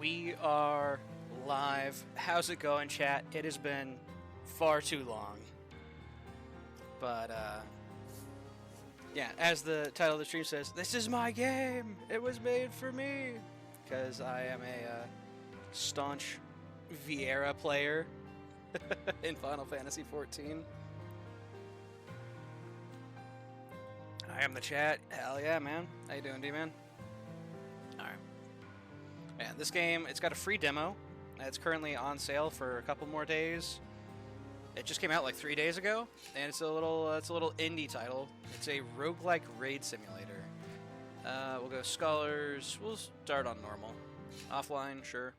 We are live. How's it going, chat? It has been far too long. But, yeah, as the title of the stream says, this is my game! It was made for me! Because I am a staunch Vieira player in Final Fantasy XIV. I am the chat. Hell yeah, man. How you doing, D-Man? Alright. Yeah, this game, it's got a free demo. It's currently on sale for a couple more days. It just came out like 3 days ago, and it's a little indie title. It's a roguelike raid simulator. We'll go scholars. We'll start on normal. Offline, sure.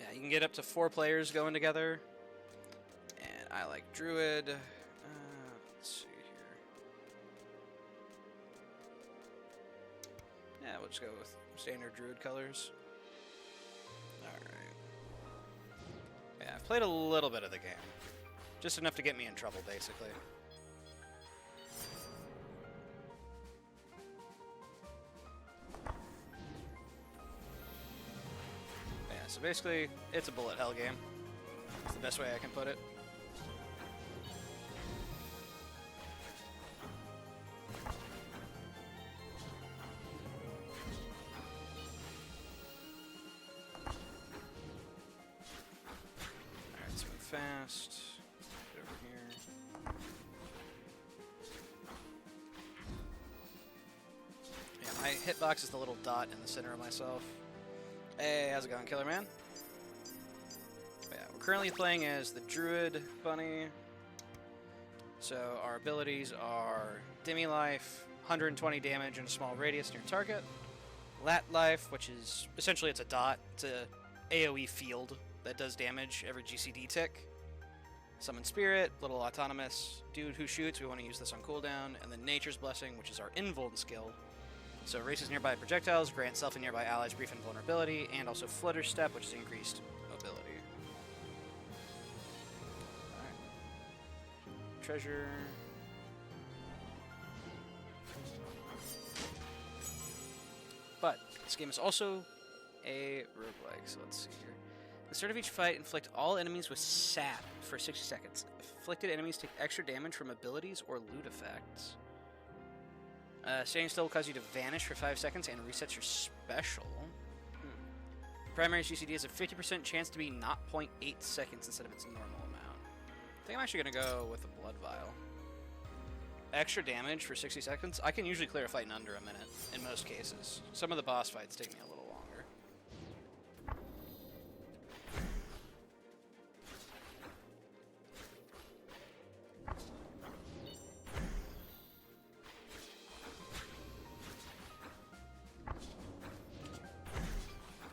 Yeah, you can get up to 4 players going together. And I like druid. Let's see here. Yeah, we'll just go with standard druid colors. Alright. Yeah, I've played a little bit of the game. Just enough to get me in trouble, basically. Yeah, so basically, it's a bullet hell game. That's the best way I can put it. Fast. Get over here. Yeah, my hitbox is the little dot in the center of myself. Hey, how's it going, Killer Man? Yeah, we're currently playing as the Druid Bunny. So our abilities are Demi Life, 120 damage in a small radius near target. Lat Life, which is essentially it's a dot. It's a AoE field that does damage every GCD tick. Summon Spirit, little autonomous dude who shoots, we want to use this on cooldown, and then Nature's Blessing, which is our invuln skill. So races nearby projectiles, grant self and nearby allies brief invulnerability, and also Flutter Step, which is increased mobility. Alright. Treasure. But this game is also a roguelike, so let's see here. At the start of each fight, inflict all enemies with sap for 60 seconds. Afflicted enemies take extra damage from abilities or loot effects. Standing still will cause you to vanish for 5 seconds and resets your special. Primary GCD has a 50% chance to be 0.8 seconds instead of its normal amount. I think I'm actually going to go with the Blood Vial. Extra damage for 60 seconds? I can usually clear a fight in under a minute, in most cases. Some of the boss fights take me a little longer.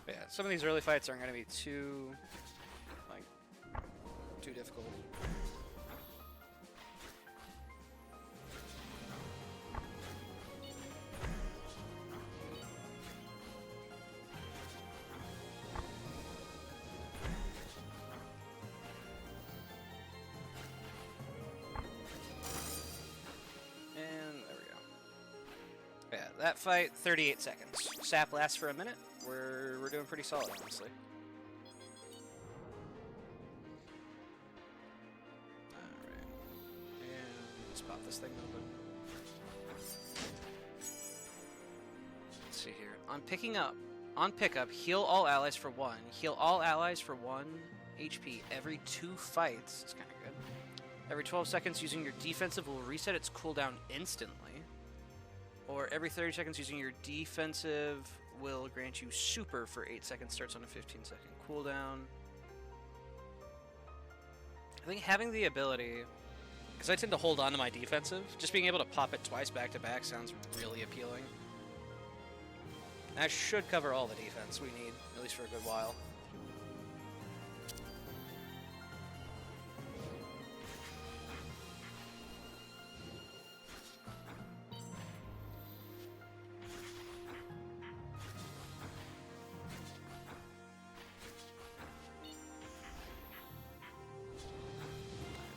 But yeah, some of these early fights aren't going to be too difficult. And there we go. Yeah, that fight, 38 seconds. Sap lasts for a minute. We're doing pretty solid, honestly. Alright. And let's pop this thing open. Let's see here. On pickup, heal all allies for 1. Heal all allies for 1 HP every 2 fights. It's kind of good. Every 12 seconds, using your defensive will reset its cooldown instantly. Or every 30 seconds, using your defensive will grant you super for 8 seconds, starts on a 15-second cooldown. I think having the ability, because I tend to hold on to my defensive, just being able to pop it twice back-to-back sounds really appealing. That should cover all the defense we need, at least for a good while.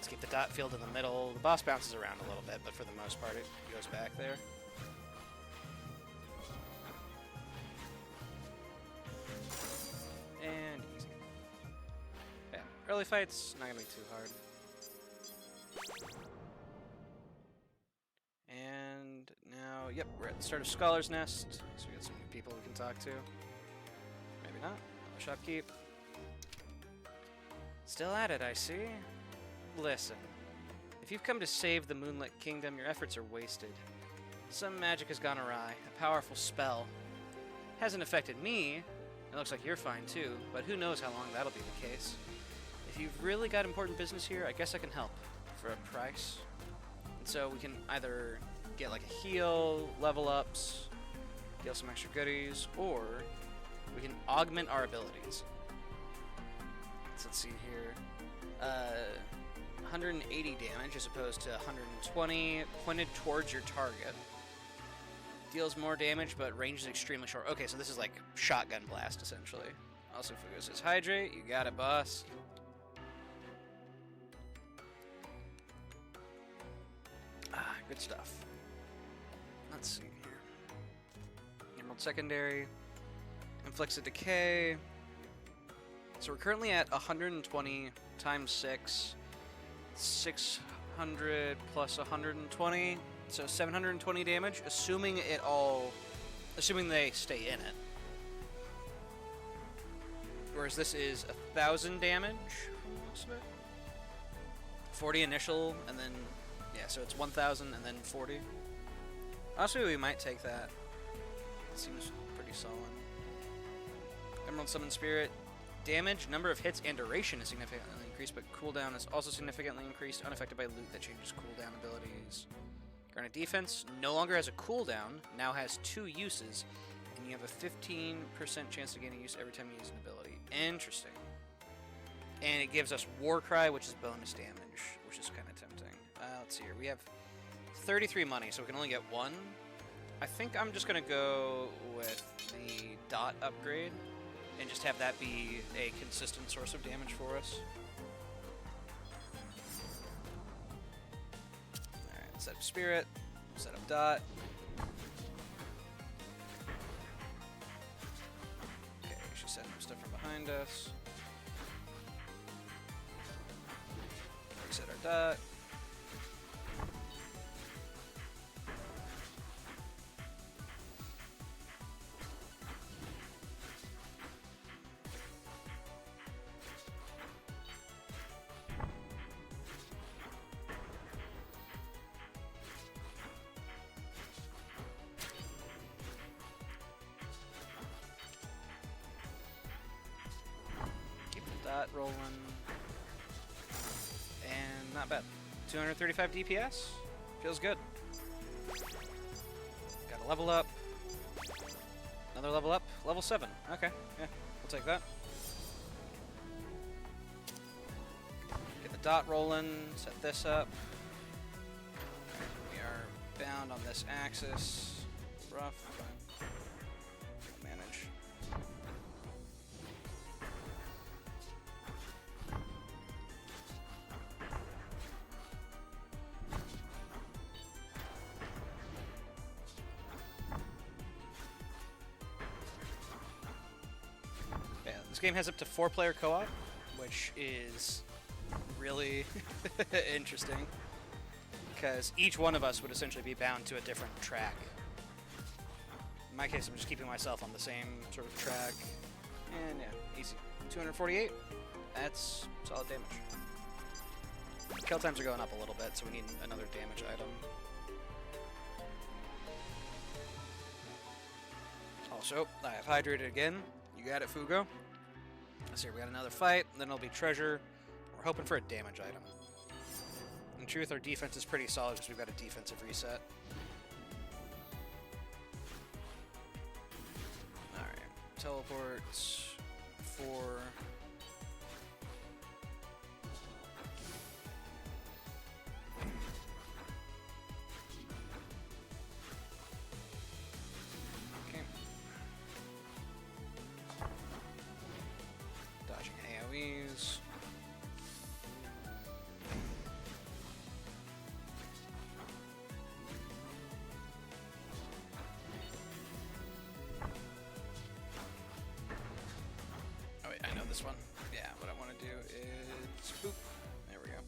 Keep the dot field in the middle. The boss bounces around a little bit, but for the most part it goes back there. early fight's not gonna be too hard. And now, yep, we're at the start of Scholar's Nest, so we got some new people we can talk to. Maybe not. Shopkeep. Still at it, I see. Listen, if you've come to save the Moonlit Kingdom, your efforts are wasted. Some magic has gone awry, a powerful spell. Hasn't affected me. It looks like you're fine too, but who knows how long that'll be the case. If you've really got important business here, I guess I can help. For a price. And so we can either get like a heal, level ups, deal some extra goodies, or we can augment our abilities. So let's see here. 180 damage as opposed to 120 pointed towards your target. Deals more damage, but range is extremely short. Okay, so this is like shotgun blast, essentially. Also, Fugo says, hydrate. You got it, boss. Ah, good stuff. Let's see here. Emerald Secondary. Inflicts a decay. So we're currently at 120 times 6. 600 plus 120. So 720 damage, assuming they stay in it. Whereas this is 1,000 damage from the looks of it. 40 initial, and then, yeah, so it's 1,000 and then 40. Honestly, we might take that. It seems pretty solid. Emerald Summon Spirit. Damage, number of hits, and duration is significantly increased, but cooldown is also significantly increased, unaffected by loot that changes cooldown abilities. Garnet Defense no longer has a cooldown, now has 2 uses, and you have a 15% chance to gain a use every time you use an ability. Interesting. And it gives us Warcry, which is bonus damage, which is kind of tempting. Let's see here. We have 33 money, so we can only get 1. I think I'm just going to go with the dot upgrade and just have that be a consistent source of damage for us. Alright, set up Spirit, set up Dot. Okay, she's setting up stuff from behind us. Reset our Dot. That rolling, and not bad. 235 DPS, feels good. Got a level up, another level up, level 7. Okay, yeah, we'll take that. Get the dot rolling, set this up. We are bound on this axis. Rough, fine. Manage. This game has up to 4-player co-op, which is really interesting, because each one of us would essentially be bound to a different track. In my case, I'm just keeping myself on the same sort of track, and yeah, easy. 248, that's solid damage. Kill times are going up a little bit, so we need another damage item. Also, I have hydrated again. You got it, Fugo. Let's see, we got another fight, then it'll be treasure. We're hoping for a damage item. In truth, our defense is pretty solid because we've got a defensive reset. Alright, teleports, 4. Okay. Dodging AoEs. Oh wait, I know this one. Yeah. what I want to do is boop. There we go.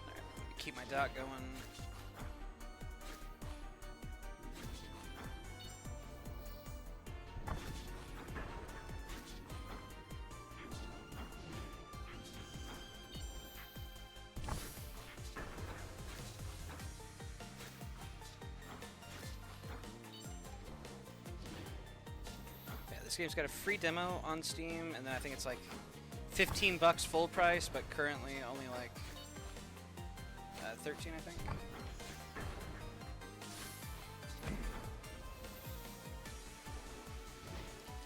Alright, keep my dot going. This game's got a free demo on Steam, and then I think it's like $15 full price, but currently only like 13, I think.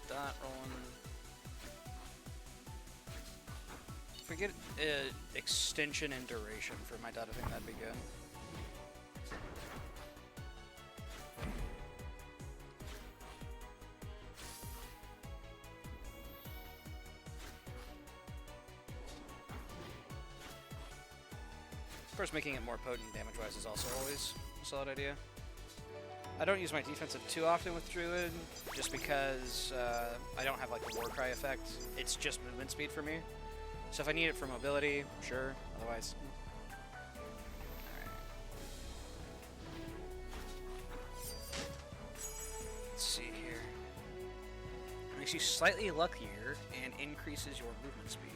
Dot rolling. If we get extension and duration for my dot, I think that'd be good. Of course, making it more potent damage-wise is also always a solid idea. I don't use my defensive too often with Druid, just because I don't have like the Warcry effect. It's just movement speed for me. So if I need it for mobility, sure. Otherwise, alright. Let's see here. Makes you slightly luckier and increases your movement speed.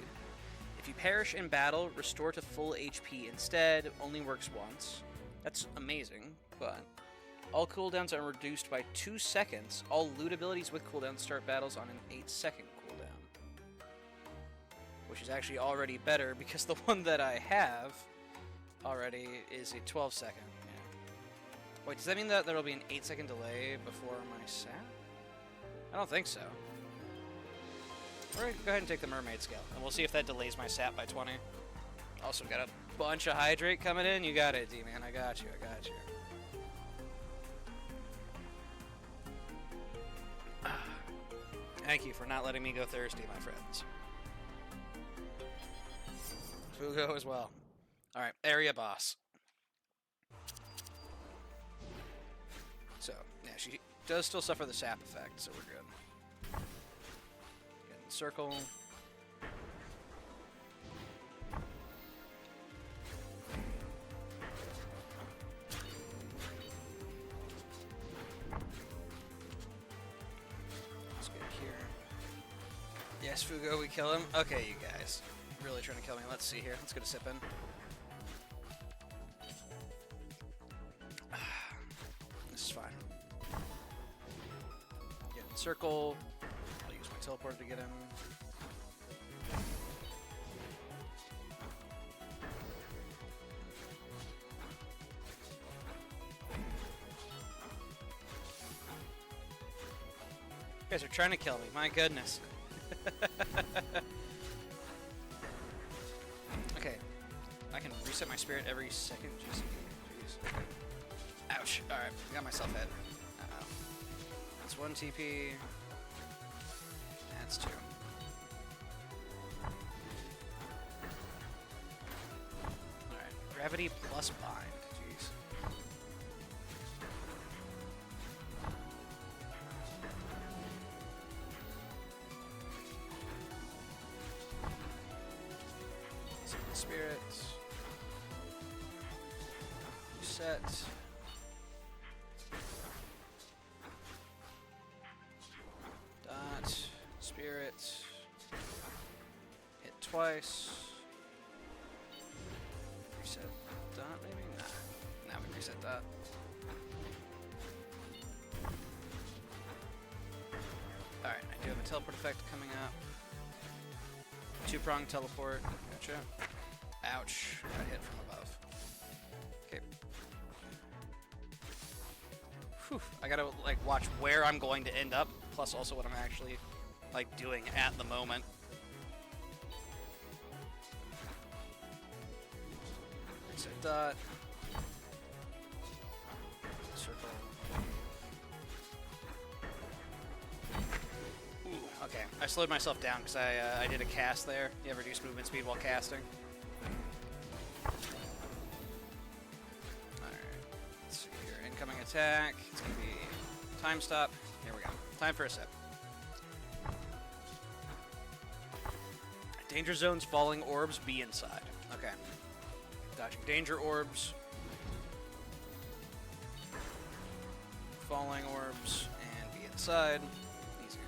If you perish in battle, restore to full HP instead. Only works once. That's amazing, but all cooldowns are reduced by 2 seconds. All loot abilities with cooldowns start battles on an 8-second cooldown. Which is actually already better because the one that I have already is a 12-second. Yeah. Wait, does that mean that there will be an 8-second delay before my sap? I don't think so. We're going to go ahead and take the Mermaid Scale, and we'll see if that delays my sap by 20. Also got a bunch of Hydrate coming in. You got it, D-Man. I got you. I got you. Thank you for not letting me go thirsty, my friends. Fugo as well. Alright, area boss. So, yeah, she does still suffer the sap effect, so we're good. Get in the circle. Yes, Fugo, we kill him. Okay, you guys. Really trying to kill me. Let's see here. Let's get a sip in. This is fine. Get in circle. I'll use my teleport to get him. You guys are trying to kill me. My goodness. Okay, I can reset my spirit every second. Jeez. Ouch. Alright, got myself hit. Uh-oh. That's 1 TP. That's 2. Alright, gravity plus bind. Jeez. Spirit. Reset. Dot. Spirit. Hit twice. Reset dot maybe? Nah. Now we reset dot. Alright, I do have a teleport effect coming up. 2-prong teleport. Gotcha. Ouch. Got hit from above. Okay. Whew. I gotta, like, watch where I'm going to end up, plus also what I'm actually, like, doing at the moment. Reset dot. Circle. Ooh, okay. I slowed myself down because I did a cast there. You have reduced movement speed while casting. Incoming attack. It's going to be time stop. Here we go. Time for a sip. Danger zones, falling orbs, be inside. Okay. Dodging danger orbs. Falling orbs, and be inside. Easier.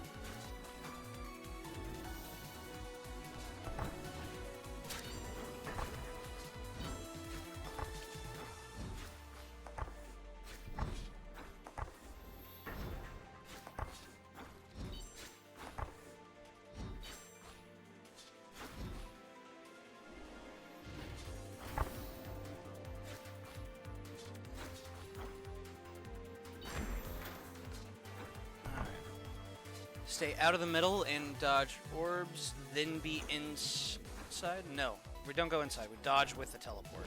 Stay out of the middle and dodge orbs, then be inside? No, we don't go inside. We dodge with the teleport.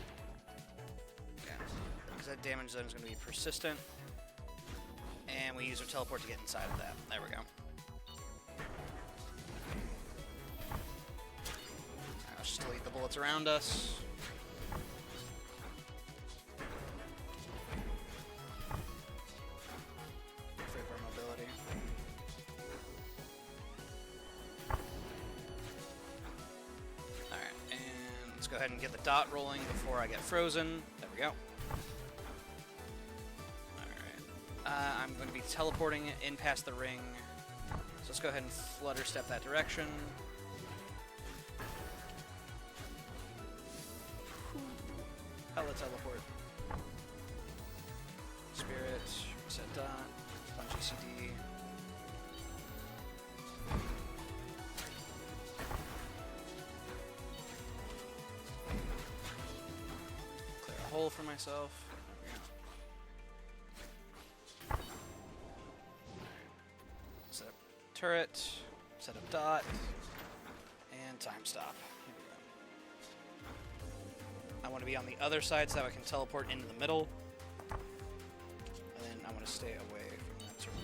Okay. Because that damage zone is going to be persistent. And we use our teleport to get inside of that. There we go. Alright, let's just delete the bullets around us. Free up our mobility. Go ahead and get the dot rolling before I get frozen. There we go. Alright. I'm going to be teleporting in past the ring. So let's go ahead and flutter step that direction. Hella teleport. Spirit, reset dot, punch ECD. Hole for myself. Set up turret, set up dot, and time stop. Here we go. I want to be on the other side so that I can teleport into the middle. And then I want to stay away from that sort of.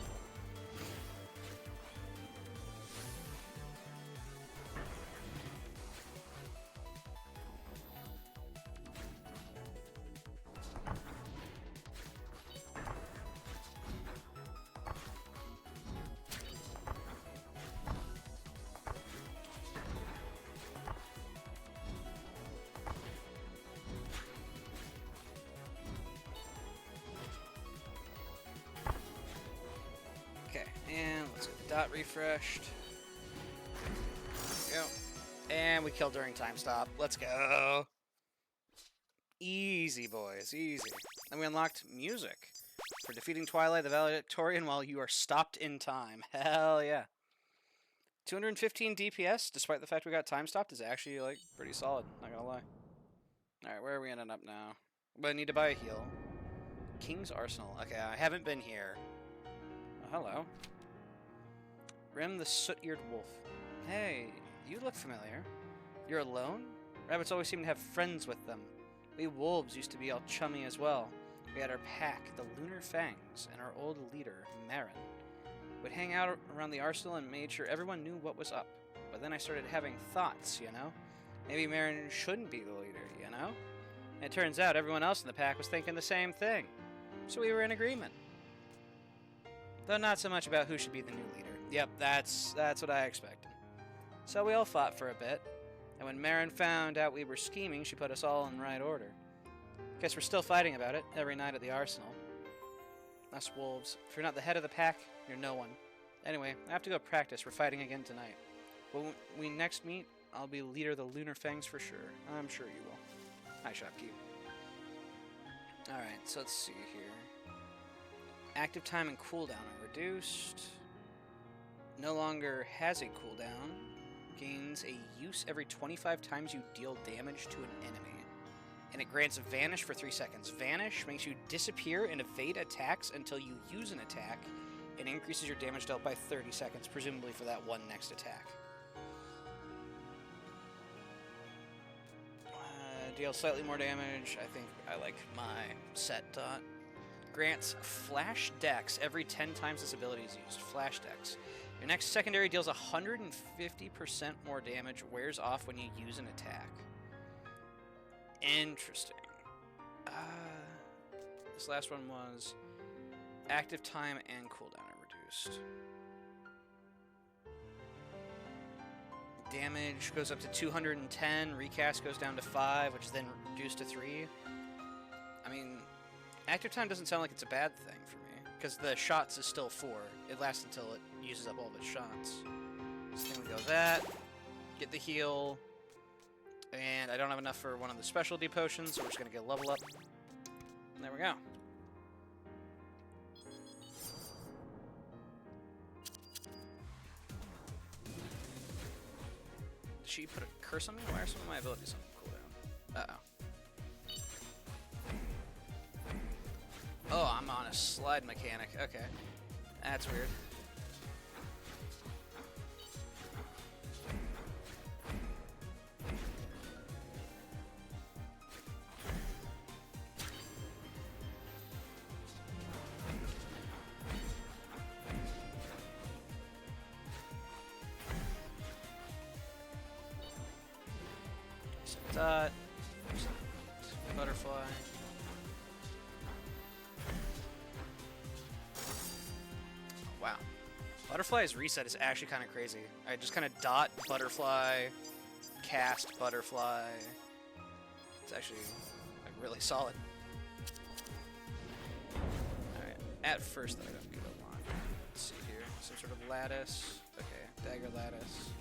And let's get the dot refreshed. There we go. And we killed during time stop. Let's go. Easy, boys. Easy. And we unlocked music for defeating Twilight the Valedictorian while you are stopped in time. Hell yeah. 215 DPS, despite the fact we got time stopped, is actually, like, pretty solid. Not gonna lie. Alright, where are we ending up now? But I need to buy a heal. King's Arsenal. Okay, I haven't been here. Oh, hello. Rem the Soot-Eared Wolf. Hey, you look familiar. You're alone? Rabbits always seem to have friends with them. We wolves used to be all chummy as well. We had our pack, the Lunar Fangs, and our old leader, Marin. We'd hang out around the arsenal and made sure everyone knew what was up. But then I started having thoughts, you know? Maybe Marin shouldn't be the leader, you know? And it turns out everyone else in the pack was thinking the same thing. So we were in agreement. Though not so much about who should be the new leader. Yep, that's what I expected. So we all fought for a bit, and when Marin found out we were scheming, she put us all in right order. Guess we're still fighting about it every night at the arsenal. Us wolves, if you're not the head of the pack, you're no one. Anyway, I have to go practice. We're fighting again tonight. When we next meet, I'll be leader of the Lunar Fangs for sure. I'm sure you will. Hi, Shopkeep. Alright, so let's see here. Active time and cooldown are reduced. No longer has a cooldown. Gains a use every 25 times you deal damage to an enemy. And it grants Vanish for 3 seconds. Vanish makes you disappear and evade attacks until you use an attack, and increases your damage dealt by 30 seconds, presumably for that one next attack. Deals slightly more damage. I think I like my set dot. Grants Flash Dex every 10 times this ability is used. Flash Dex. Your next secondary deals 150% more damage, wears off when you use an attack. Interesting. This last one was active time and cooldown are reduced. damage goes up to 210, recast goes down to 5, which is then reduced to 3. I mean, active time doesn't sound like it's a bad thing for me, because the shots is still 4. It lasts until it uses up all of its shots. So then we go that, get the heal, and I don't have enough for one of the specialty potions, so we're just going to get a level up. And there we go. Did she put a curse on me? Why are some of my abilities on cooldown? Uh-oh. Oh, I'm on a slide mechanic. Okay. That's weird. Dot. Butterfly. Wow. Butterfly's reset is actually kind of crazy. I just kind of dot butterfly, cast butterfly. It's actually like really solid. Alright. At first, though, I don't get a lot. Let's see here. Some sort of lattice. Okay. Dagger lattice.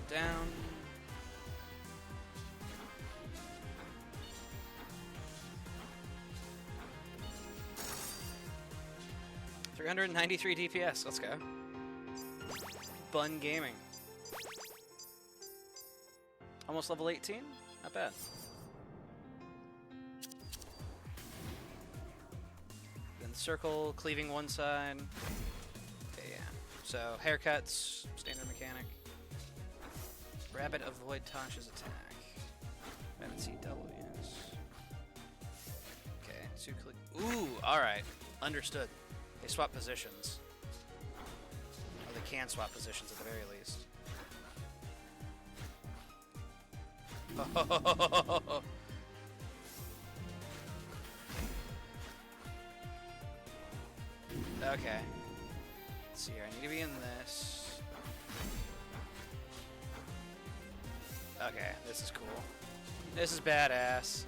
Down. $393 DPS. Let's go. Bun Gaming. Almost level 18. Not bad. Then circle, cleaving one side. Okay, yeah. So haircuts, standard mechanic. Rabbit avoid Tasha's attack. Rabbit see double, yes. Okay, two click. Ooh, alright. Understood. They swap positions. Or they can swap positions at the very least. Okay. Let's see here. I need to be in this. Okay, this is cool. This is badass.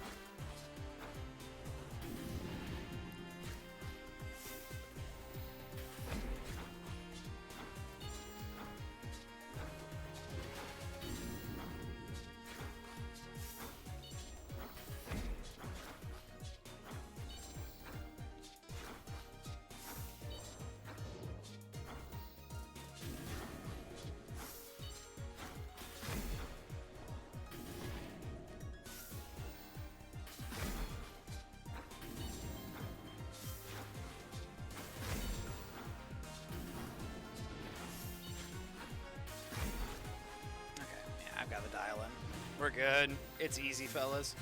I've got the dial in. We're good. It's easy, fellas.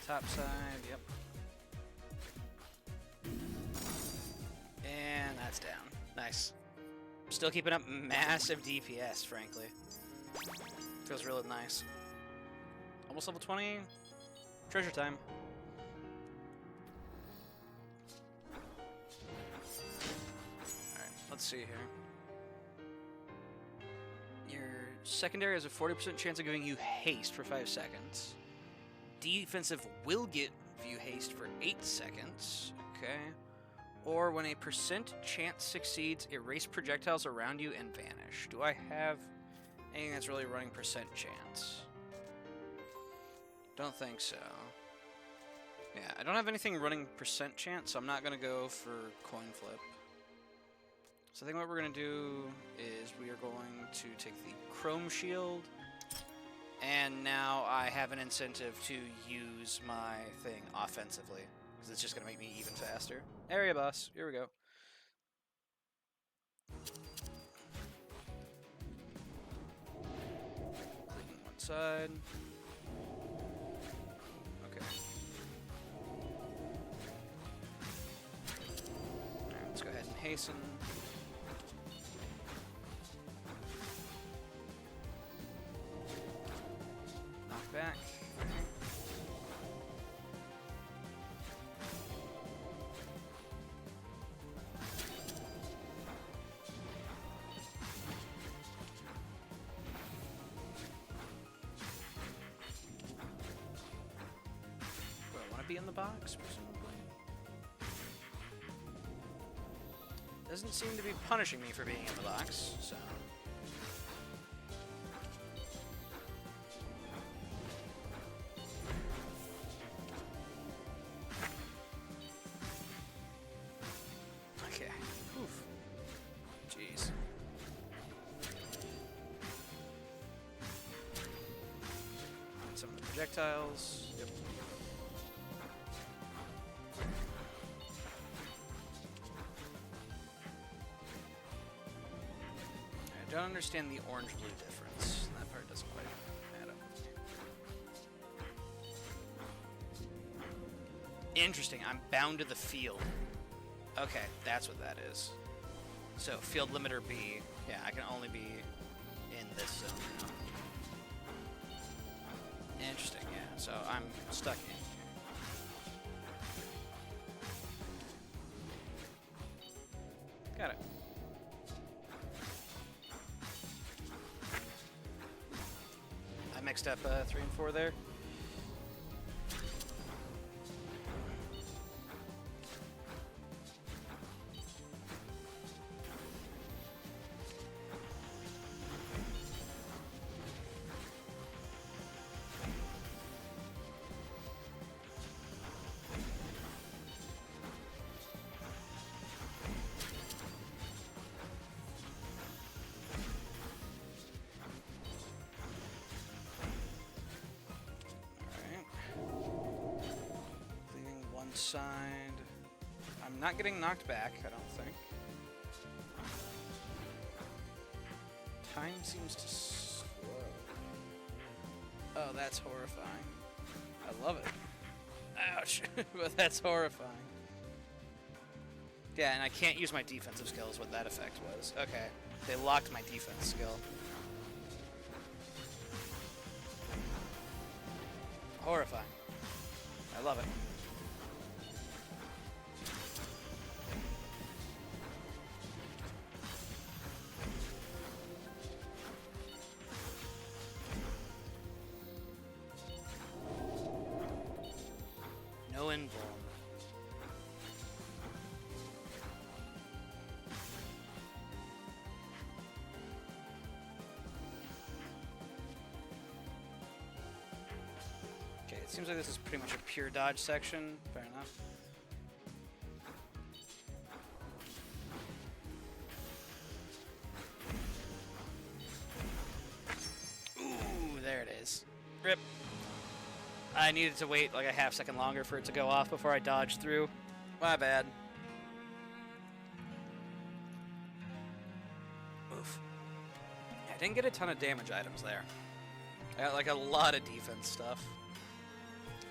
Top side, yep. And that's down. Nice. Still keeping up massive DPS, frankly. Feels really nice. Almost level 20. Treasure time. Alright, let's see here. Your secondary has a 40% chance of giving you haste for 5 seconds. Defensive will get view haste for 8 seconds. Okay. Or when a percent chance succeeds, erase projectiles around you and vanish. Do I have anything that's really running percent chance? Don't think so. Yeah, I don't have anything running percent chance, so I'm not going to go for coin flip. So I think what we're going to do is we are going to take the Chrome Shield, and now I have an incentive to use my thing offensively, because it's just going to make me even faster. Area boss, here we go. Clicking one side. Okay. Alright, let's go ahead and hasten. Knock back. Do I want to be in the box, presumably? Doesn't seem to be punishing me for being in the box, so... Okay. Oof. Jeez. Some of the projectiles. Yep. I don't understand the orange-blue difference. That part doesn't quite add up. Interesting. I'm bound to the field. Okay, that's what that is. So, field limiter B. Yeah, I can only be in this zone now. Interesting, yeah. So, I'm stuck in here. Got it. I mixed up 3 and 4 there. Side. I'm not getting knocked back, I don't think. Time seems to slow. Oh, that's horrifying. I love it. Ouch. But that's horrifying. Yeah, and I can't use my defensive skills, what that effect was. Okay. They locked my defense skill. Horrifying. I love it. No invuln. Okay, it seems like this is pretty much a pure dodge section. Fair enough. Ooh, there it is. Rip. I needed to wait like a half second longer for it to go off before I dodged through. My bad. Oof. Yeah, I didn't get a ton of damage items there. I got like a lot of defense stuff.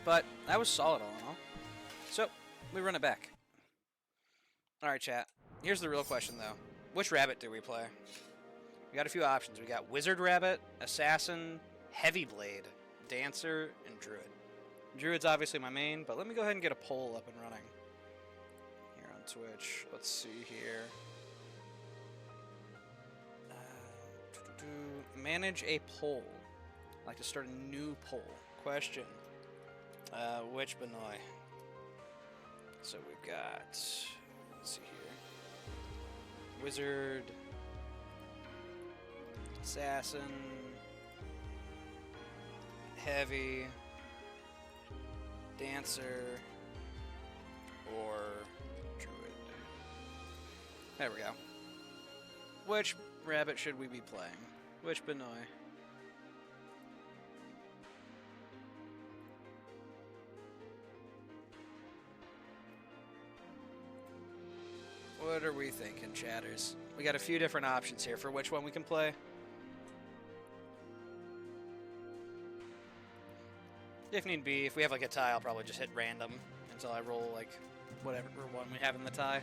But that was solid all in all. So, we run it back. Alright, chat. Here's the real question though. Which rabbit do we play? We got a few options. We got Wizard Rabbit, Assassin, Heavy Blade, Dancer, and Druid. Druid's obviously my main, but let me go ahead and get a poll up and running. Here on Twitch. Let's see here. Manage a poll. I'd like to start a new poll. Question. Which Benoy? So we've got... Let's see here. Wizard... Assassin... Heavy... Dancer or Druid. There we go. Which rabbit should we be playing? Which Benoy? What are we thinking, chatters? We got a few different options here for which one we can play. If need be, if we have like a tie, I'll probably just hit random until I roll like whatever one we have in the tie.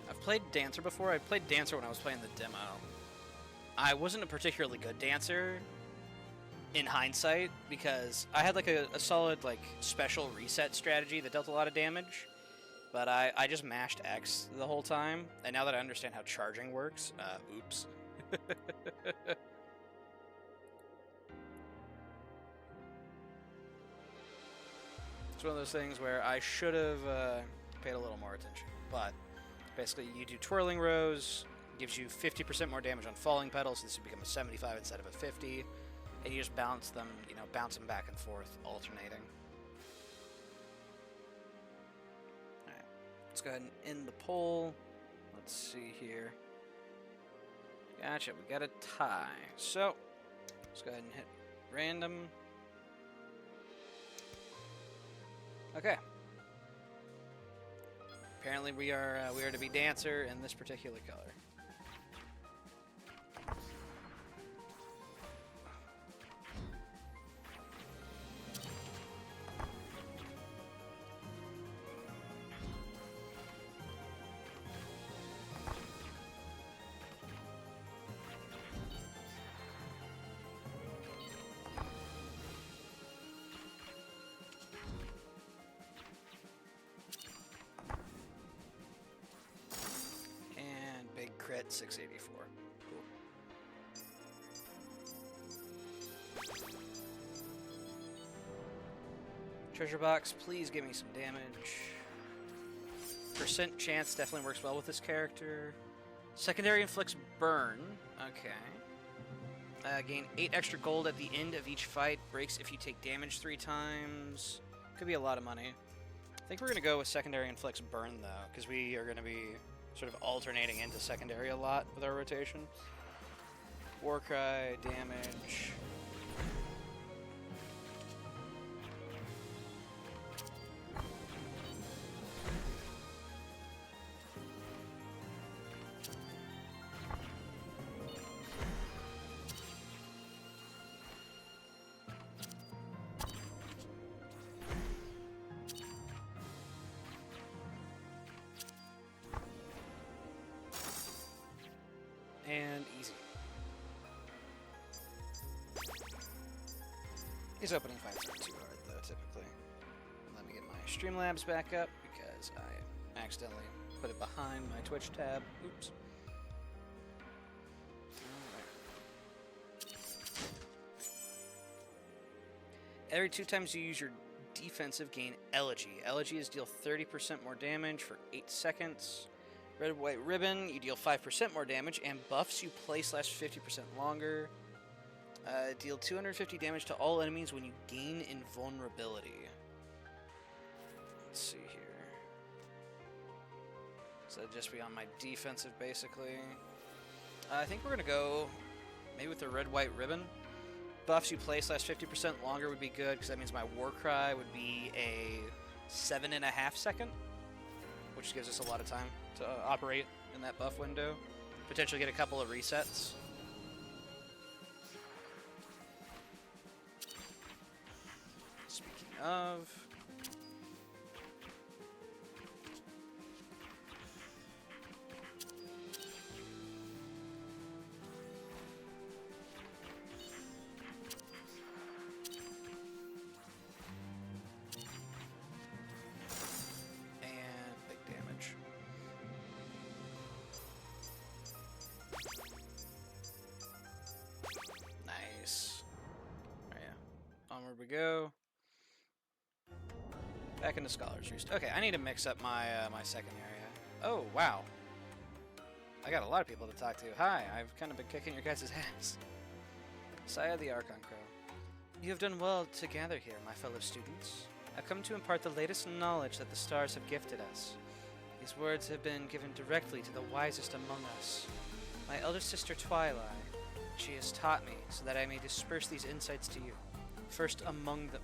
I've played Dancer before. I played Dancer when I was playing the demo. I wasn't a particularly good dancer in hindsight because I had like a solid like special reset strategy that dealt a lot of damage, but I just mashed X the whole time, and now that I understand how charging works, oops. It's one of those things where I should have paid a little more attention, but basically you do Twirling Rose, gives you 50% more damage on falling petals, so this would become a 75 instead of a 50, and you just bounce them, you know, bounce them back and forth, alternating. Alright, let's go ahead and end the poll. Let's see here. Gotcha, we got a tie. So, let's go ahead and hit random. Okay. Apparently we are to be Dancer in this particular color. Crit 684. Cool. Treasure box, please give me some damage. Percent chance definitely works well with this character. Secondary inflicts burn. Okay. Gain 8 extra gold at the end of each fight. Breaks if you take damage 3 times. Could be a lot of money. I think we're going to go with secondary inflicts burn though, because we are going to be sort of alternating into secondary a lot with our rotation. Warcry, damage. And easy. These opening fights aren't too hard, though, typically. Let me get my Streamlabs back up, because I accidentally put it behind my Twitch tab. Oops. Alright. Every 2 times you use your defensive, gain Elegy. Elegy is deal 30% more damage for 8 seconds. Red White Ribbon, you deal 5% more damage, and buffs you place last 50% longer. Deal 250 damage to all enemies when you gain invulnerability. Let's see here. So that'd just be on my defensive, basically. I think we're going to go maybe with the Red White Ribbon. Buffs you place last 50% longer would be good, because that means my Warcry would be a 7.5 second, which gives us a lot of time to operate in that buff window. Potentially get a couple of resets. Speaking of... Nice. Onward we go. Back into Scholar's Roost. Okay, I need to mix up my my second area. Oh, wow. I got a lot of people to talk to. Hi, I've kind of been kicking your guys' ass. Saya the Archon Crow. You have done well to gather here, my fellow students. I've come to impart the latest knowledge that the stars have gifted us. These words have been given directly to the wisest among us. My elder sister Twilight. She has taught me so that I may disperse these insights to you. First among them.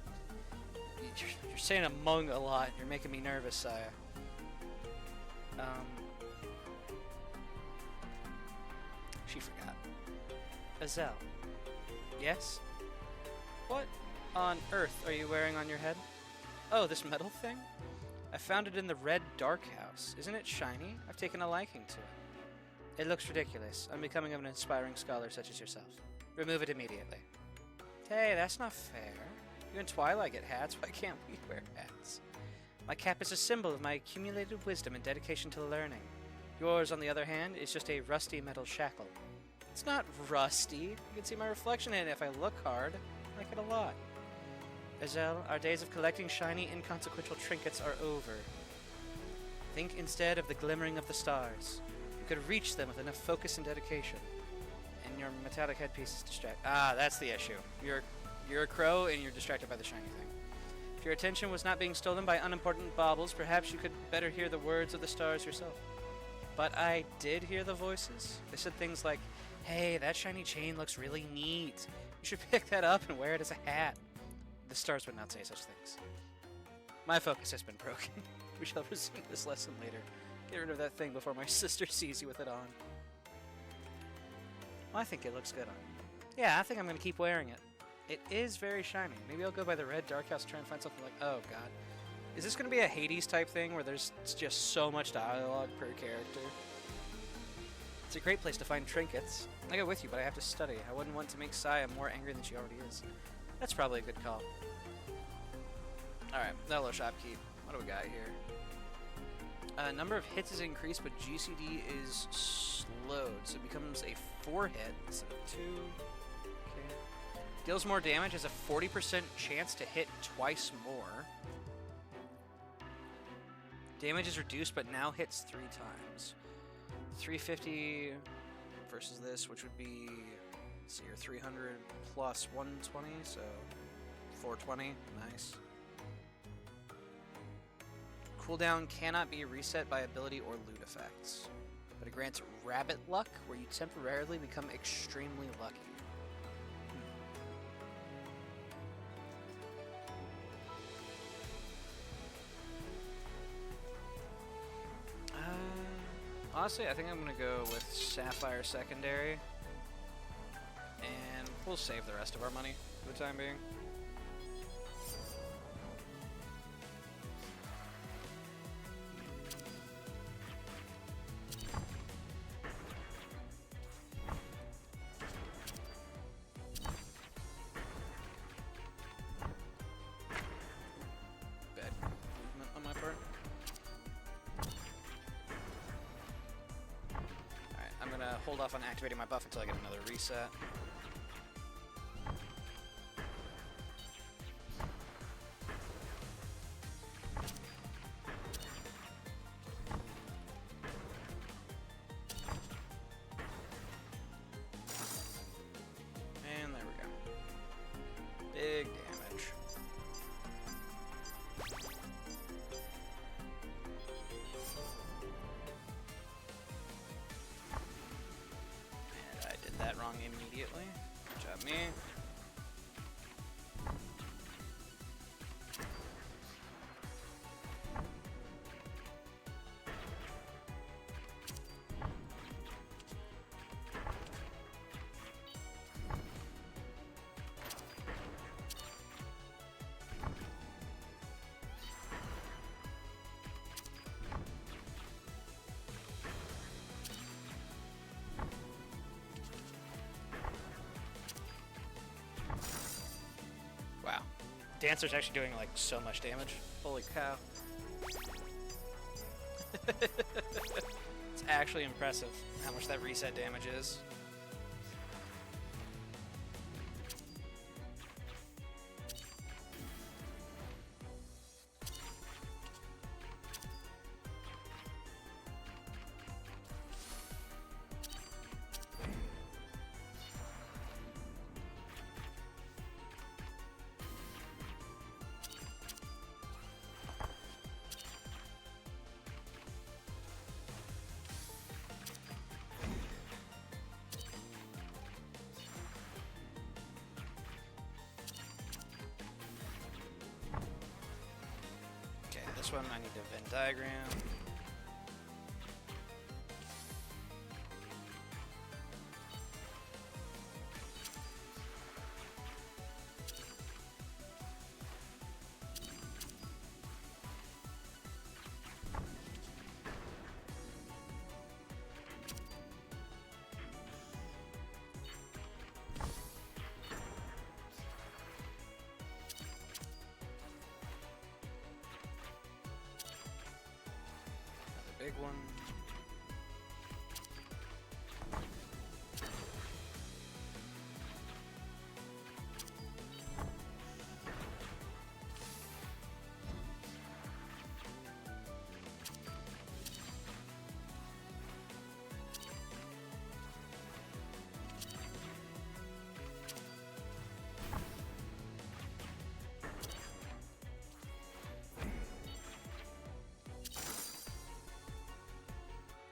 You're saying among a lot. You're making me nervous, Saya. She forgot. Azel. Yes? What on earth are you wearing on your head? Oh, this metal thing? I found it in the Red Dark House. Isn't it shiny? I've taken a liking to it. It looks ridiculous. I'm becoming an inspiring scholar such as yourself. Remove it immediately. Hey, that's not fair. You and Twilight get hats. Why can't we wear hats? My cap is a symbol of my accumulated wisdom and dedication to learning. Yours, on the other hand, is just a rusty metal shackle. It's not rusty. You can see my reflection in it if I look hard. I like it a lot. Azel, our days of collecting shiny, inconsequential trinkets are over. Think instead of the glimmering of the stars. You could reach them with enough focus and dedication. And your metallic headpiece is distracted. Ah, that's the issue. You're a crow and you're distracted by the shiny thing. If your attention was not being stolen by unimportant baubles, perhaps you could better hear the words of the stars yourself. But I did hear the voices. They said things like, hey, that shiny chain looks really neat. You should pick that up and wear it as a hat. The stars would not say such things. My focus has been broken. We shall resume this lesson later. Get rid of that thing before my sister sees you with it on. Well, I think it looks good on. Yeah, I think I'm going to keep wearing it. It is very shiny. Maybe I'll go by the Red Dark House and try and find something like... Oh, God. Is this going to be a Hades type thing where there's just so much dialogue per character? It's a great place to find trinkets. I go with you, but I have to study. I wouldn't want to make Saya more angry than she already is. That's probably a good call. Alright, hello shopkeep. What do we got here? Number of hits is increased, but GCD is slowed, so it becomes a 4 hit instead of 2. Okay. Deals more damage, has a 40% chance to hit twice more. Damage is reduced, but now hits 3 times. 350 versus this, which would be, let's see here, 300 plus 120, so 420. Nice. Cooldown cannot be reset by ability or loot effects, but it grants rabbit luck, where you temporarily become extremely lucky. Honestly, I think I'm going to go with Sapphire Secondary, and we'll save the rest of our money for the time being. Bad movement on my part. I'm gonna hold off on activating my buff until I get another reset. And there we go. Big damage. That wrong immediately. Good job, me. Wow. Dancer's actually doing like so much damage. Holy cow. It's actually impressive how much that reset damage is. this one, I need a Venn diagram. Big one.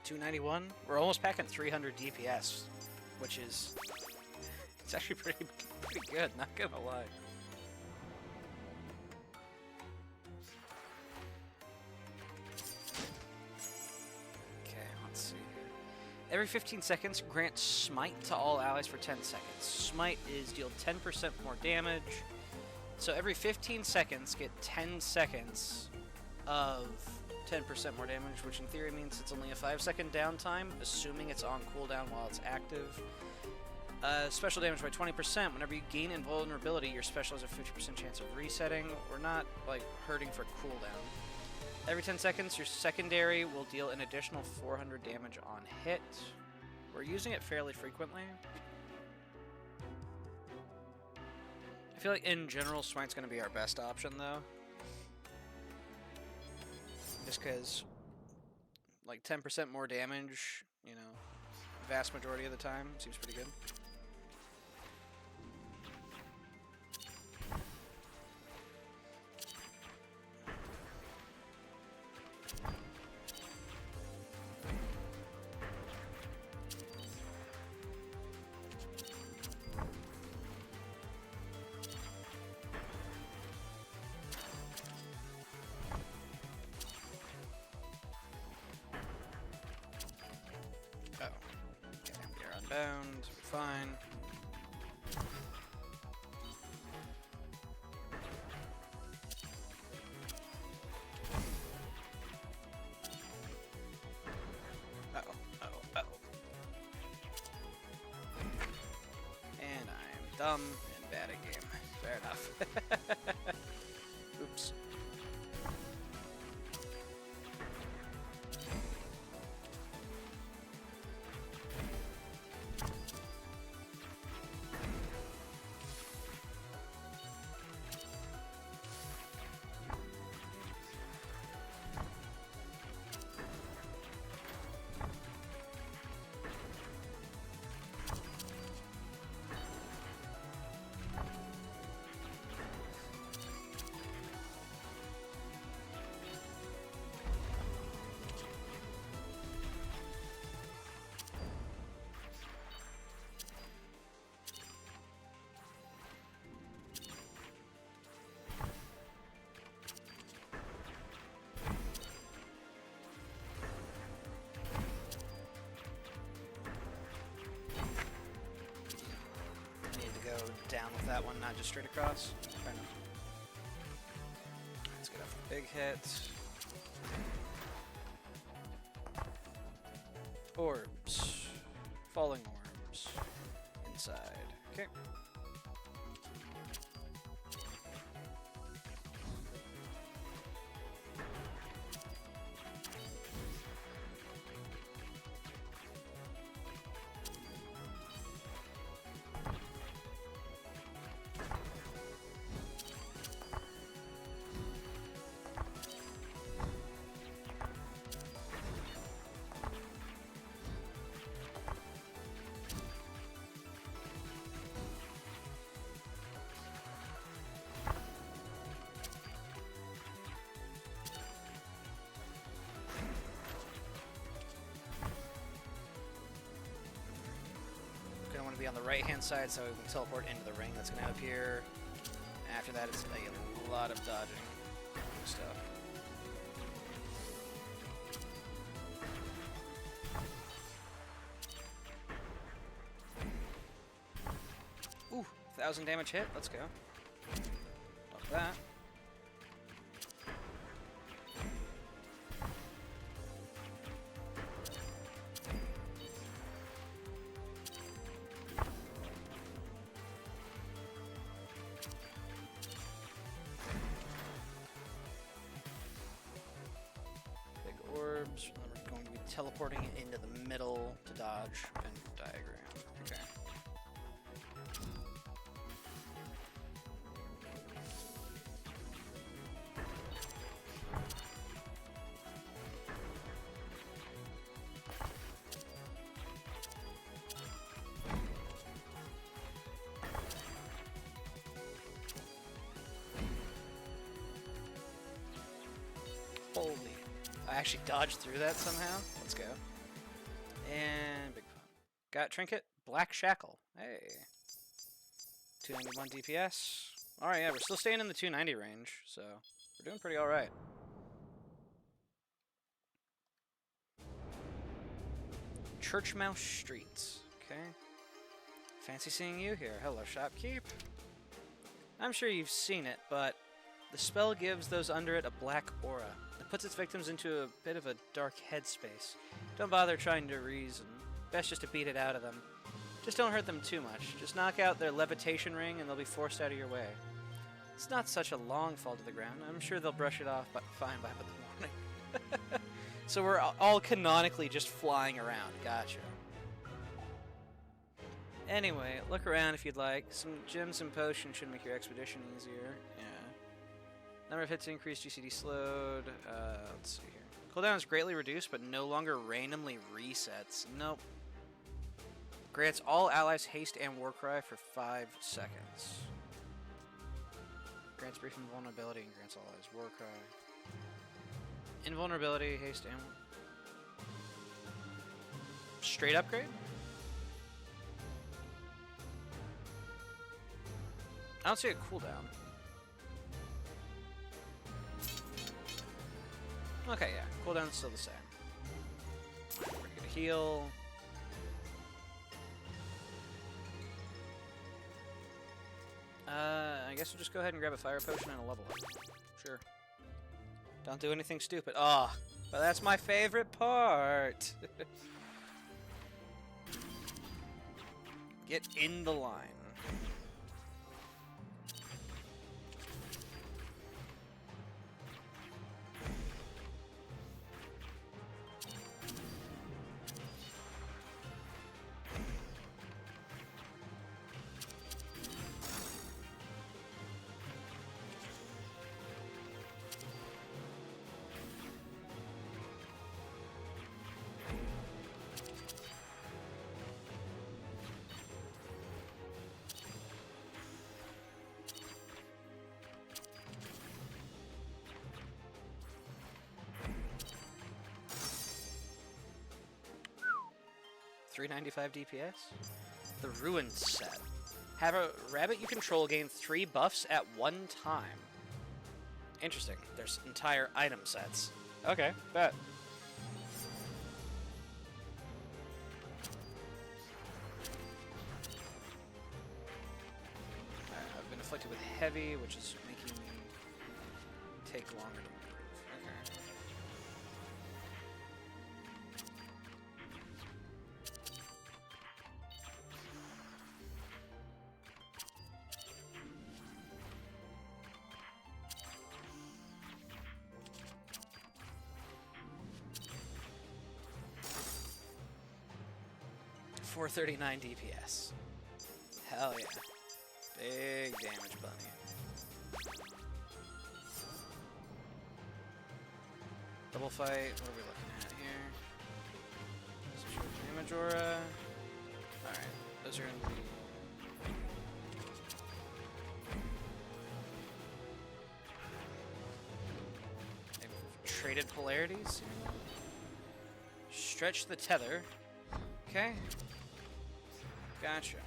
$291. We're almost packing 300 DPS, which is it's actually pretty good. Not gonna lie. Okay, let's see. Every 15 seconds, grant Smite to all allies for 10 seconds. Smite is deal 10% more damage. So every 15 seconds, get 10 seconds of 10% more damage, which in theory means it's only a 5-second downtime, assuming it's on cooldown while it's active. Special damage by 20%. Whenever you gain invulnerability, your special has a 50% chance of resetting. We're not, like, hurting for cooldown. Every 10 seconds, your secondary will deal an additional 400 damage on hit. We're using it fairly frequently. I feel like, in general, Smite's going to be our best option, though. Just because, like, 10% more damage, you know, vast majority of the time, seems pretty good. Bound, fine. Uh-oh. And I'm dumb and bad at game. Fair enough. Oops. Down with that one, not just straight across. Fair enough. Let's get off the big hit. Orbs. Falling orbs. Inside. Okay. Be on the right hand side so we can teleport into the ring that's going to appear. After that it's a lot of dodging stuff. 1,000 damage hit. Let's go. Love that. Big orbs. We're going to be teleporting it into the middle to dodge and diagram. Okay. Holy. I actually dodged through that somehow. Let's go. And big fun. Got trinket. Black Shackle. Hey. 291 DPS. Alright, yeah, we're still staying in the 290 range, so we're doing pretty alright. Churchmouse Streets. Okay. Fancy seeing you here. Hello, shopkeep. I'm sure you've seen it, but the spell gives those under it a black aura. It puts its victims into a bit of a dark headspace. Don't bother trying to reason. Best just to beat it out of them. Just don't hurt them too much. Just knock out their levitation ring and they'll be forced out of your way. It's not such a long fall to the ground. I'm sure they'll brush it off fine by the morning. So we're all canonically just flying around. Gotcha. Anyway, look around if you'd like. Some gems and potions should make your expedition easier. Yeah. Number of hits increased, GCD slowed. Let's see here. Cooldown is greatly reduced, but no longer randomly resets. Nope. Grants all allies haste and warcry for 5 seconds. Grants brief invulnerability and grants all allies warcry. Invulnerability, haste, and... Straight upgrade? I don't see a cooldown. Okay, yeah. Cooldown's still the same. We're gonna heal. I guess we'll just go ahead and grab a fire potion and a level up. Sure. Don't do anything stupid. Ah, oh, but that's my favorite part. Get in the line. $395 DPS. The Ruin set. Have a rabbit you control gain 3 buffs at one time. Interesting. There's entire item sets. Okay, bet. I've been afflicted with heavy, which is making me take longer to move. Okay. $439 DPS. Hell yeah. Big damage bunny. Double fight. What are we looking at here? Some sort of damage aura. Alright. Those are going to be... Maybe traded polarities. Stretch the tether. Okay. Gotcha.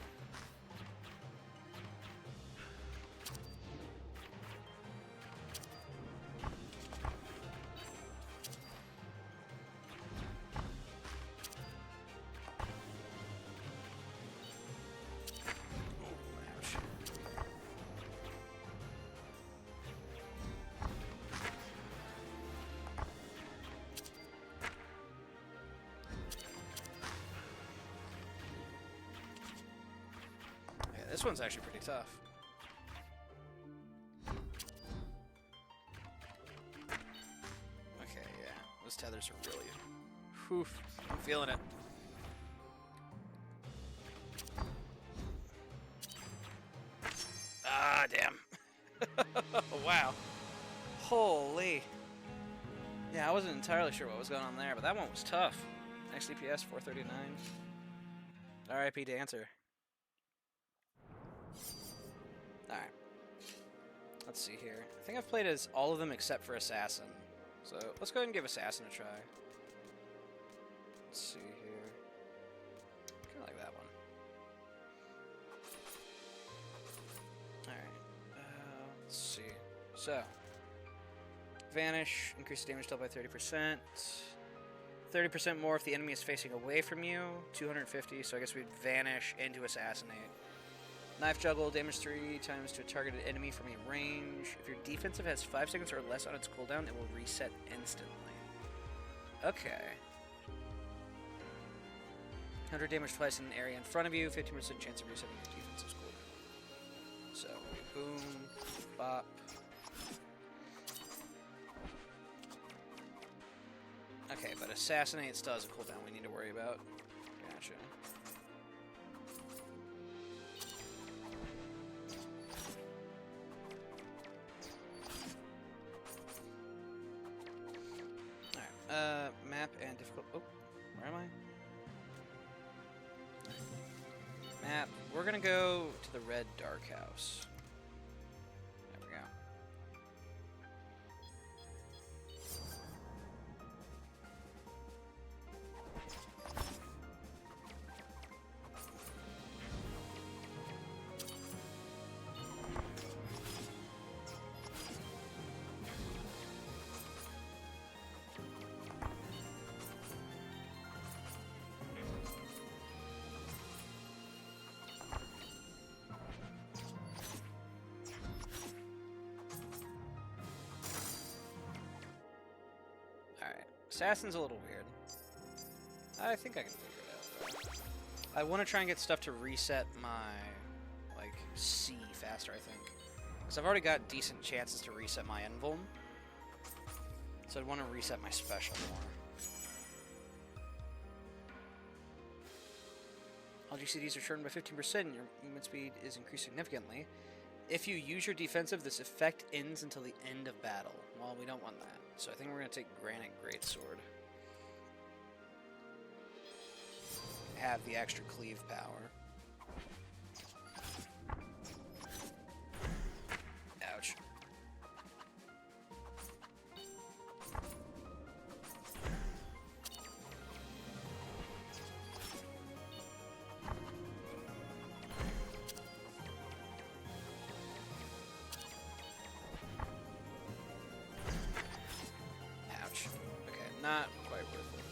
This one's actually pretty tough. Okay, yeah. Those tethers are really... Whew, I'm feeling it. Ah, damn. Wow. Holy. Yeah, I wasn't entirely sure what was going on there, but that one was tough. Next DPS, 439. RIP Dancer. Alright. Let's see here. I think I've played as all of them except for Assassin. So let's go ahead and give Assassin a try. Let's see here. Kind of like that one. Alright. Let's see. So. Vanish. Increase damage dealt by 30%. 30% more if the enemy is facing away from you. 250, so I guess we'd Vanish into Assassinate. Knife Juggle, damage 3 times to a targeted enemy from a range. If your defensive has 5 seconds or less on its cooldown, it will reset instantly. Okay. 100 damage twice in an area in front of you, 15% chance of resetting your defensive cooldown. So, boom, bop. Okay, but Assassinate still has a cooldown we need to worry about. Gotcha. Alright, map and difficult... Oh, where am I? Map. We're gonna go to the Red Dark House. There we go. Assassin's a little weird. I think I can figure it out, though. I want to try and get stuff to reset my, like, C faster, I think. Because I've already got decent chances to reset my invuln. So I'd want to reset my special more. All GCDs are shortened by 15%, and your movement speed is increased significantly. If you use your defensive, this effect ends until the end of battle. Well, we don't want that. So I think we're going to take Granite Greatsword. Have the extra cleave power. Ouch. Not quite worth it.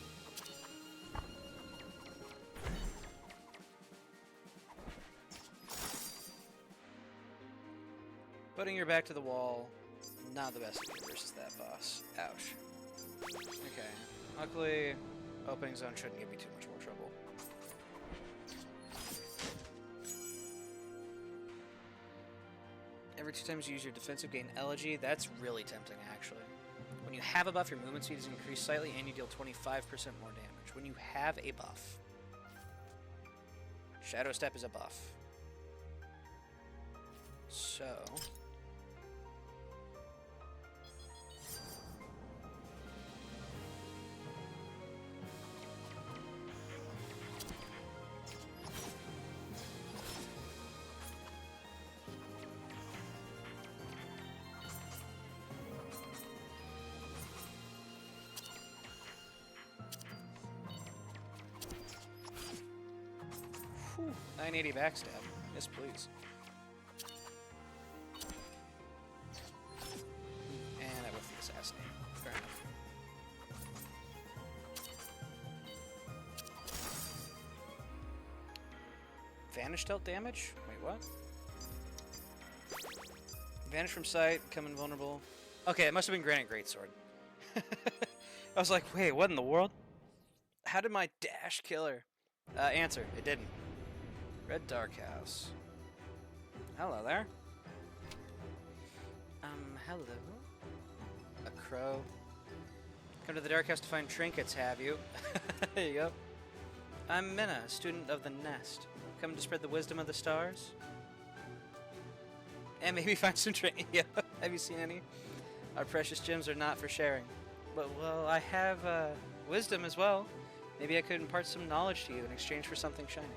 Putting your back to the wall, not the best idea versus that boss. Ouch. Okay. Luckily, opening zone shouldn't give me too much more trouble. Every 2 times you use your defensive, gain Elegy. That's really tempting, actually. When you have a buff, your movement speed is increased slightly, and you deal 25% more damage. When you have a buff. Shadow Step is a buff. So... Whew, 980 backstab. Yes, please. And I whiffed the assassinate. Fair enough. Vanish dealt damage? Wait, what? Vanish from sight, become invulnerable. Okay, it must have been Granite Greatsword. I was like, wait, what in the world? How did my dash kill her? Answer, it didn't. Red Dark House. hello there. Hello. A crow. Come to the Dark House to find trinkets, have you? There you go. I'm Minna, student of the Nest. Come to spread the wisdom of the stars? And maybe find some yeah. Have you seen any? Our precious gems are not for sharing. But, well, I have, wisdom as well. Maybe I could impart some knowledge to you in exchange for something shiny.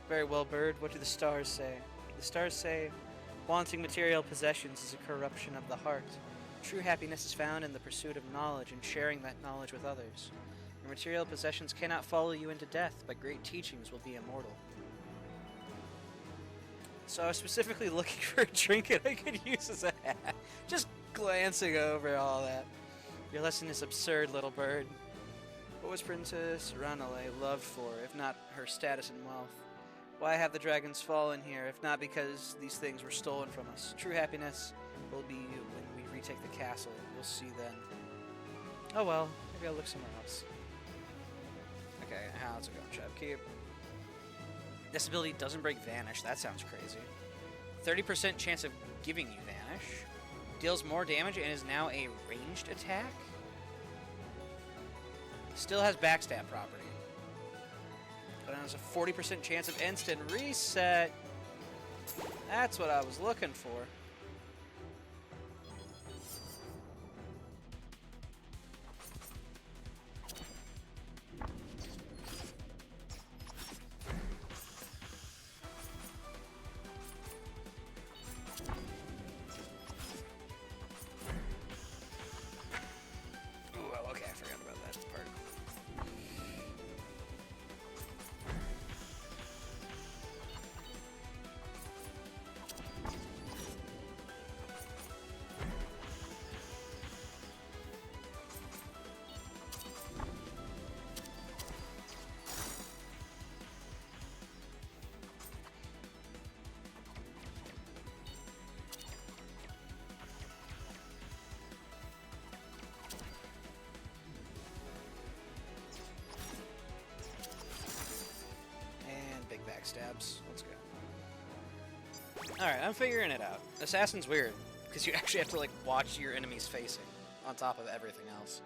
Very well, bird. What do the stars say? The stars say, wanting material possessions is a corruption of the heart. True happiness is found in the pursuit of knowledge and sharing that knowledge with others. Your material possessions cannot follow you into death, but great teachings will be immortal. So I was specifically looking for a trinket I could use as a hat. Just glancing over all that. Your lesson is absurd, little bird. What was Princess Ranale loved for, if not her status and wealth? Why have the dragons fallen here, if not because these things were stolen from us? True happiness will be when we retake the castle. We'll see then. Oh well, maybe I'll look somewhere else. Okay, how's it going, Shopkeep? This ability doesn't break Vanish. That sounds crazy. 30% chance of giving you Vanish. Deals more damage and is now a ranged attack? Still has backstab property. But it has a 40% chance of instant reset. That's what I was looking for. Backstabs. Let's go. Alright, I'm figuring it out. Assassin's weird, because you actually have to, like, watch your enemies facing, on top of everything else.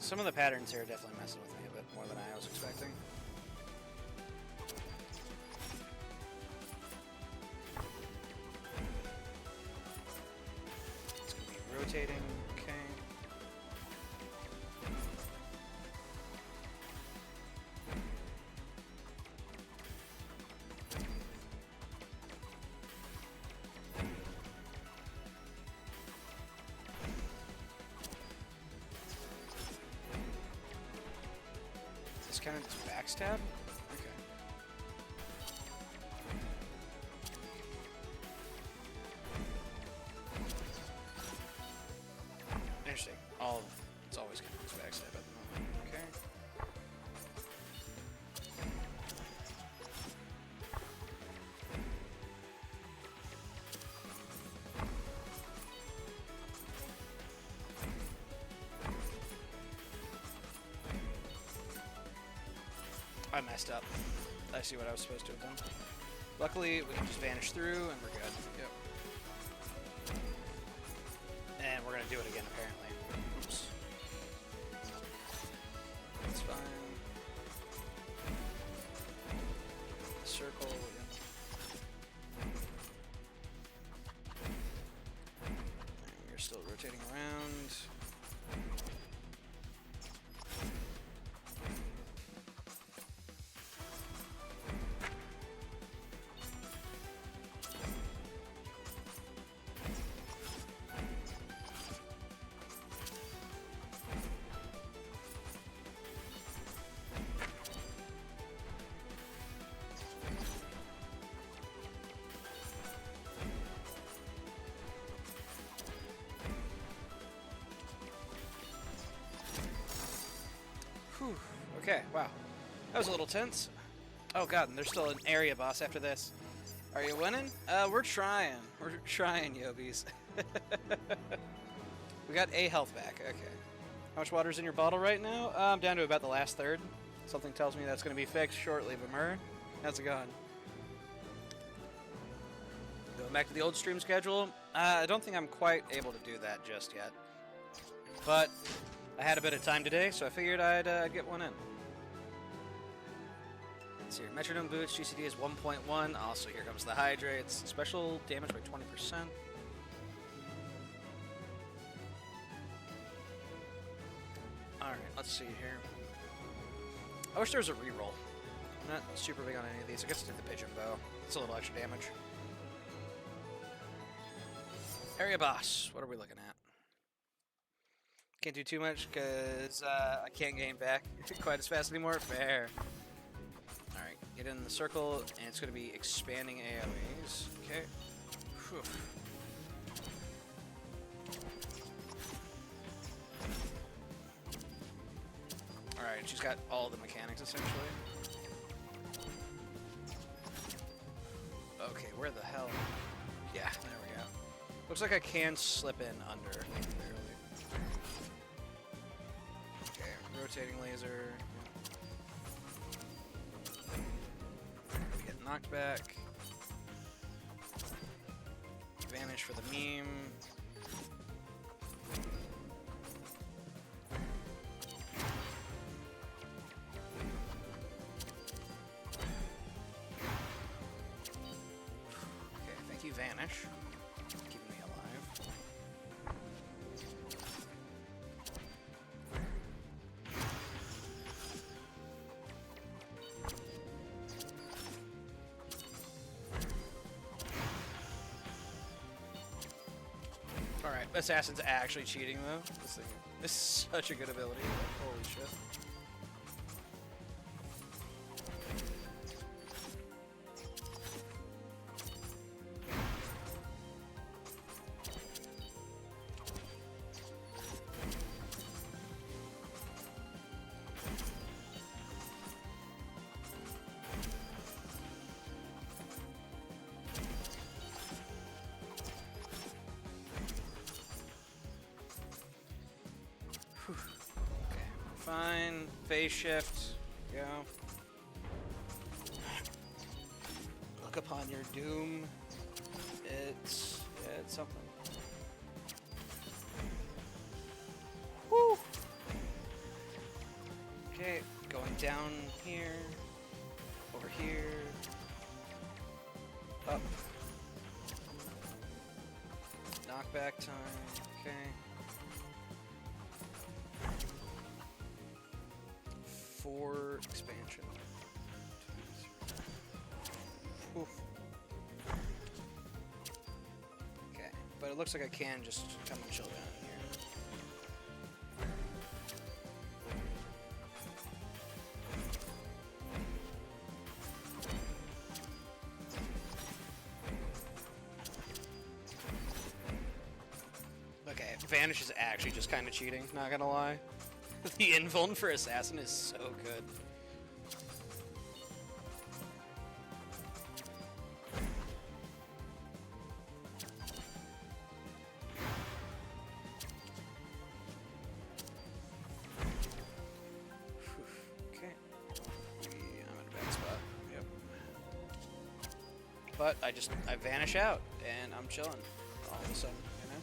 Some of the patterns here are definitely messing with me a bit more than I was expecting. It's going to be rotating, okay. Kind of just backstab? Okay. Interesting. It's always kind of just backstab at the moment. Okay. I messed up. I see what I was supposed to have done. Luckily, we can just vanish through and we're good. Yep. And we're gonna do it again, apparently. Oops. That's fine. Circle. rotating around. Whew. Okay, wow. That was a little tense. Oh god, and there's still an area boss after this. Are you winning? We're trying. We're trying, Yobis. We got a health back, okay. How much water's in your bottle right now? I'm down to about the last third. Something tells me that's going to be fixed shortly, Boomer. How's it going? Going back to the old stream schedule? I don't think I'm quite able to do that just yet. But I had a bit of time today, so I figured I'd get one in. Let's see here. Metronome boots, GCD is 1.1. Also, here comes the hydrates. Special damage by 20%. Alright, let's see here. I wish there was a reroll. I'm not super big on any of these. I guess I did the pigeon bow. It's a little extra damage. Area boss. What are we looking at? Can't do too much because I can't gain back quite as fast anymore. Fair. Alright, get in the circle, and it's going to be expanding AoEs. Okay. Whew. Alright, she's got all the mechanics, essentially. Okay, where the hell? Yeah, there we go. Looks like I can slip in under, barely. Okay, rotating laser. We get knocked back. Vanish for the meme. Vanish, keeping me alive. Alright, Assassin's actually cheating though. This is such a good ability. Holy shit. Okay, fine. Phase shift. Go. Look upon your doom. It's something. Woo! Okay, going down here. Over here. Up. Knockback time. Okay. For expansion. Oof. Okay, but it looks like I can just come and chill down here. Okay, Vanish is actually just kind of cheating, not gonna lie. The invuln for Assassin is so good. Okay. I'm in a bad spot. Yep. But I vanish out, and I'm chilling all of a sudden, you know?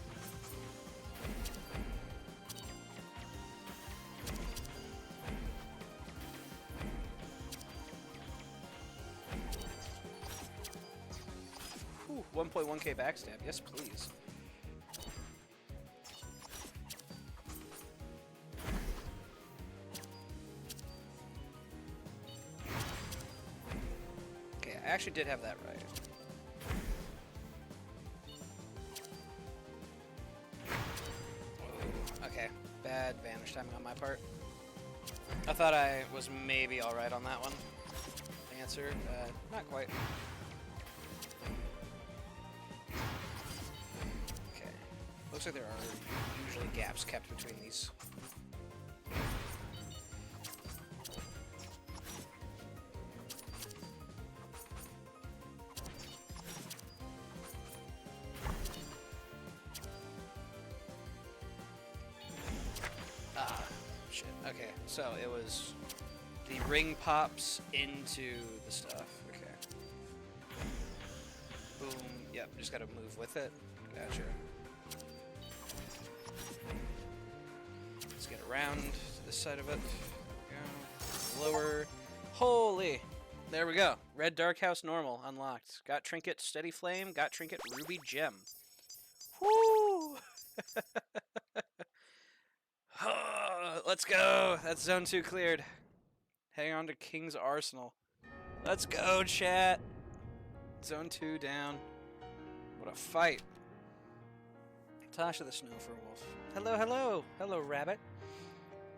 Whew, 1.1k backstab. Yes, please. actually did have that right. Okay, bad vanish timing on my part. I thought I was maybe alright on that one. Answer, not quite. Okay, looks like there are usually gaps kept between these. Okay, so it was the ring pops into the stuff. Okay. Boom. Yep, just gotta move with it. Gotcha. Let's get around to this side of it. Go. Lower. Holy! There we go. Red Dark House normal unlocked. Got trinket Steady Flame. Got trinket Ruby Gem. Woo! Let's go! That's Zone 2 cleared. Hang on to King's Arsenal. Let's go, chat! Zone 2 down. What a fight. Tasha the Snowfur Wolf. Hello, hello! Hello, Rabbit.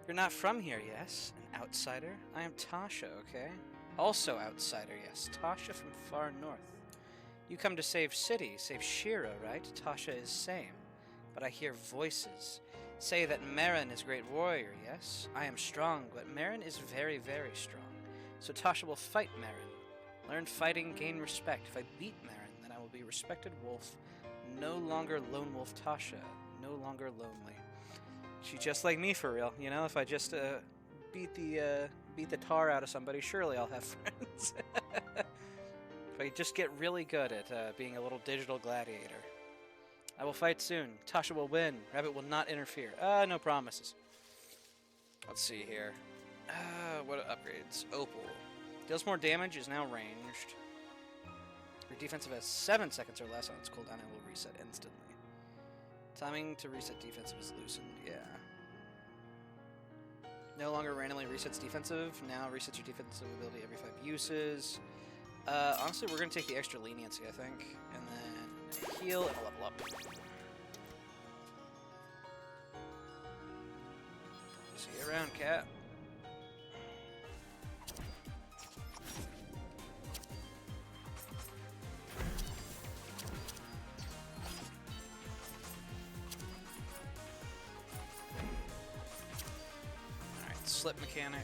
You're not from here, yes? An outsider? I am Tasha, okay? Also outsider, yes. Tasha from far north. You come to save City, save Shira, right? Tasha is same. But I hear voices. Say that Marin is great warrior, yes? I am strong, but Marin is very, very strong. So Tasha will fight Marin. Learn fighting, gain respect. If I beat Marin, then I will be respected wolf. No longer lone wolf Tasha. No longer lonely. She's just like me for real, you know? If I just beat the tar out of somebody, surely I'll have friends. If I just get really good at being a little digital gladiator. I will fight soon. Tasha will win. Rabbit will not interfere. No promises. Let's see here. What upgrades? Opal. Deals more damage, is now ranged. Your defensive has 7 seconds or less on its cooldown and will reset instantly. Timing to reset defensive is loosened, yeah. No longer randomly resets defensive. Now resets your defensive ability every 5 uses. Honestly, we're going to take the extra leniency, I think. And then heal and a level up. See you around, cat. Alright, slip mechanic.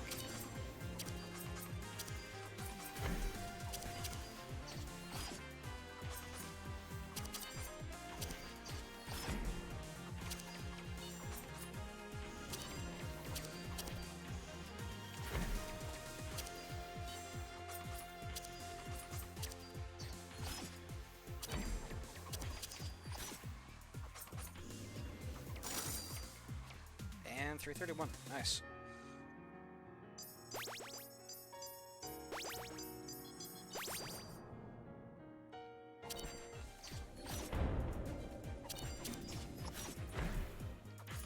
And 331. Nice.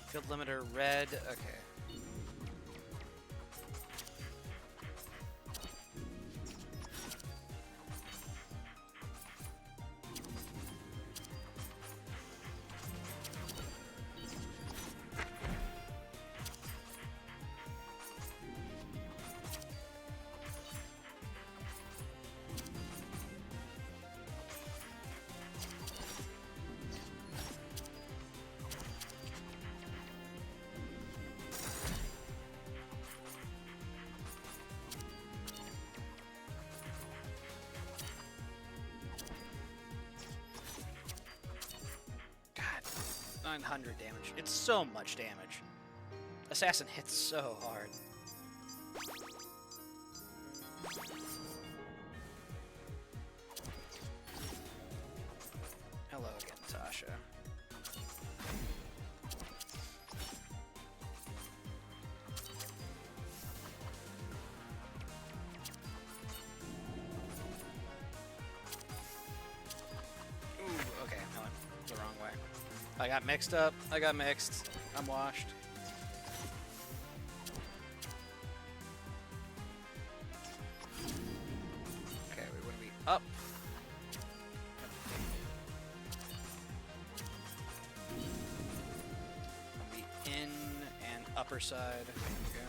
Field limiter red. Okay. God, 900 damage. It's so much damage. Assassin hits so hard. Hello again, Tasha. Ooh, okay, I went the wrong way. I got mixed up. I got mixed. I'm washed. Okay, we want to be up. upper side. There we go.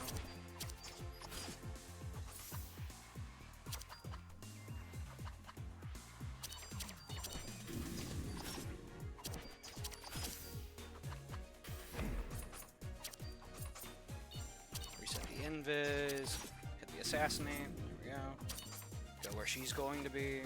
Reset the invis. Hit the assassinate. There we go. Go where she's going to be.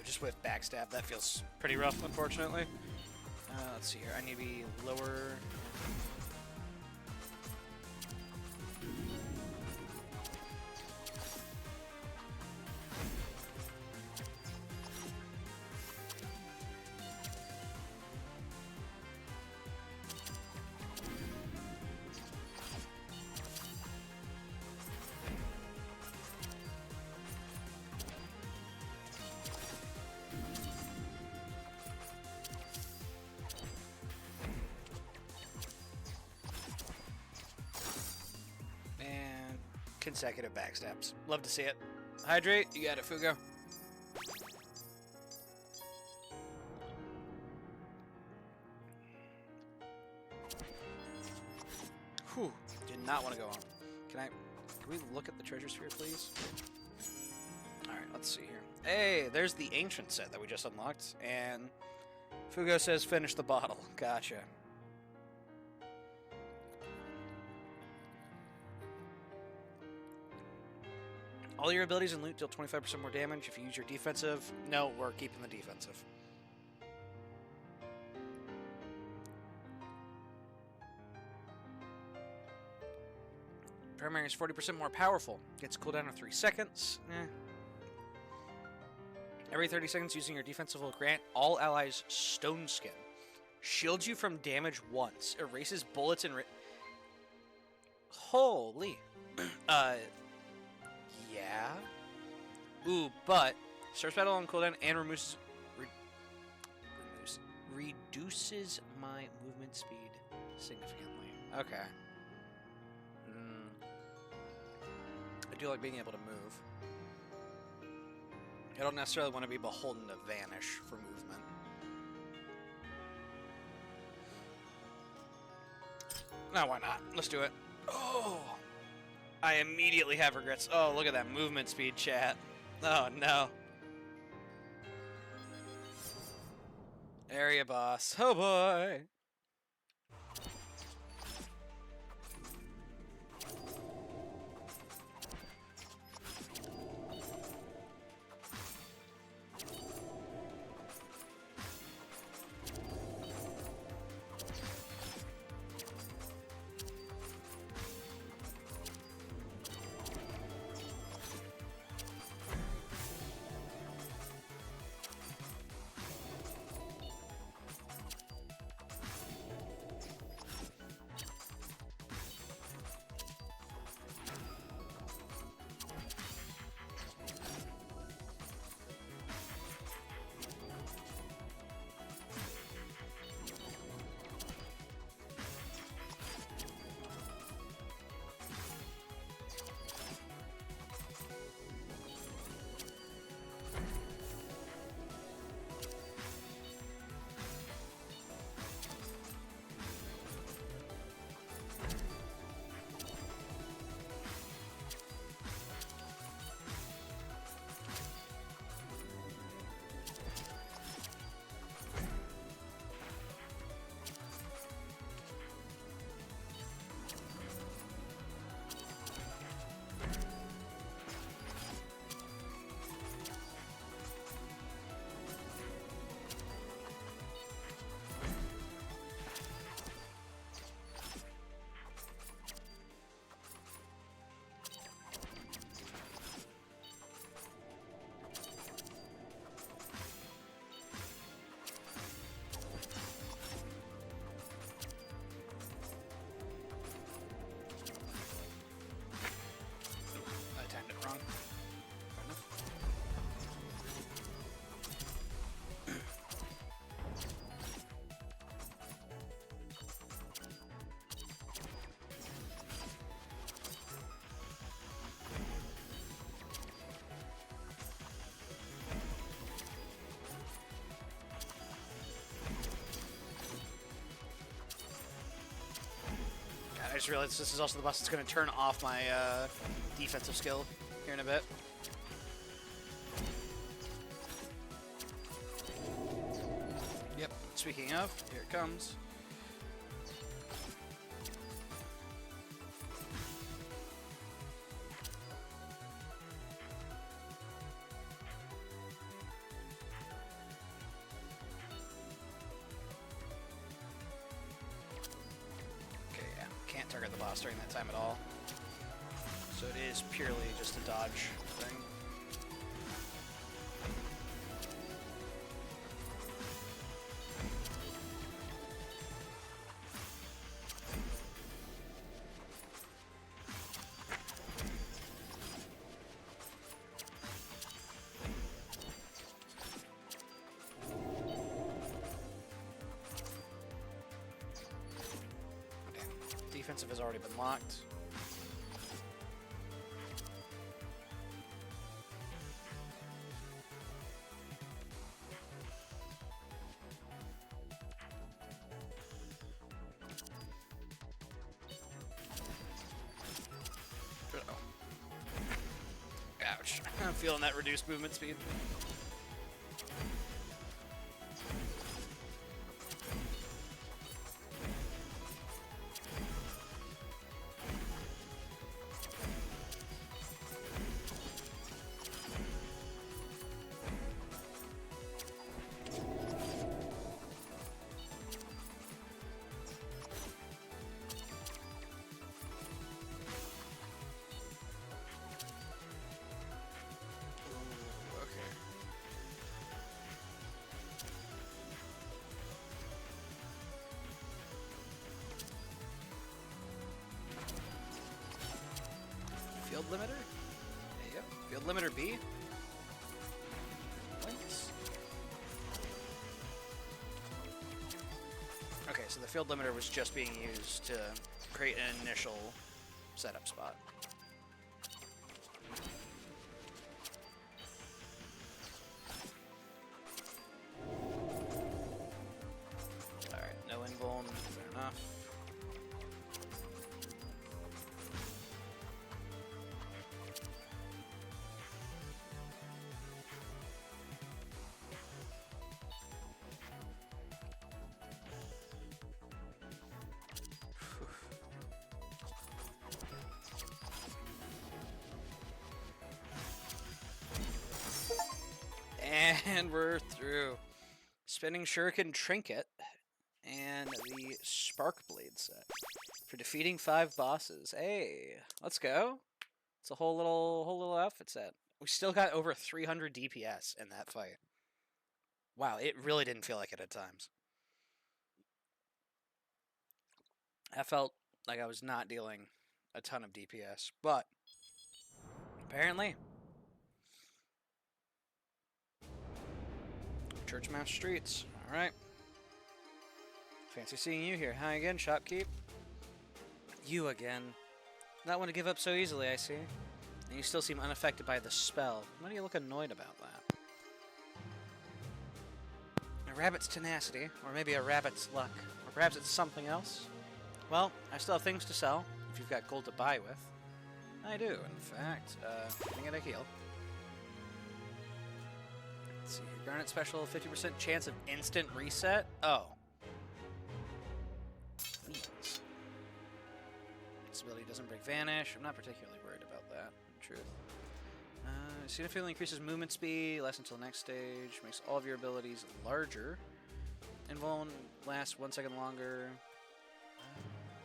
Just with backstab, that feels pretty rough, unfortunately. Let's see here. I need to be lower. Consecutive backstabs. Love to see it. Hydrate, you got it, Fugo. Whew, did not want to go on. Can we look at the treasure sphere, please? Alright, let's see here. Hey, there's the ancient set that we just unlocked, and Fugo says finish the bottle. Gotcha. All your abilities and loot deal 25% more damage if you use your defensive. No, we're keeping the defensive. Primary is 40% more powerful. Gets cooldown in 3 seconds. Every 30 seconds using your defensive will grant all allies Stone Skin. Shields you from damage once. Erases bullets and... Holy. Yeah. Ooh, but starts battle on cooldown and reduces my movement speed significantly. Okay. I do like being able to move. I don't necessarily want to be beholden to vanish for movement. No, why not? Let's do it. Oh! I immediately have regrets. Oh, look at that movement speed, chat. Oh, no. Area boss. Oh, boy. just realized this is also the boss that's going to turn off my defensive skill here in a bit. Yep, speaking of, here it comes. Can't target the boss during that time at all. So it is purely just a dodge thing. Defensive has already been locked. Uh-oh. Ouch. I'm feeling that reduced movement speed. Field limiter? There you go. Field limiter B. Thanks. Okay, so the field limiter was just being used to create an initial setup spot. Alright, no invuln, fair enough. And we're through. Spinning Shuriken Trinket and the Spark Blade set for defeating 5 bosses. Hey, let's go. It's a whole little outfit set. We still got over 300 DPS in that fight. Wow, it really didn't feel like it at times. I felt like I was not dealing a ton of DPS, but apparently. Churchmouth Streets. Alright. Fancy seeing you here. Hi again, Shopkeep. You again. Not one to give up so easily, I see. And you still seem unaffected by the spell. Why do you look annoyed about that? A rabbit's tenacity, or maybe a rabbit's luck, or perhaps it's something else. Well, I still have things to sell, if you've got gold to buy with. I do, in fact. Can I get a heal? Let's see. Garnet special, 50% chance of instant reset. Oh. Please. This ability doesn't break vanish. I'm not particularly worried about that, in truth. Significantly increases movement speed, lasts until next stage, makes all of your abilities larger. Invuln lasts 1 second longer.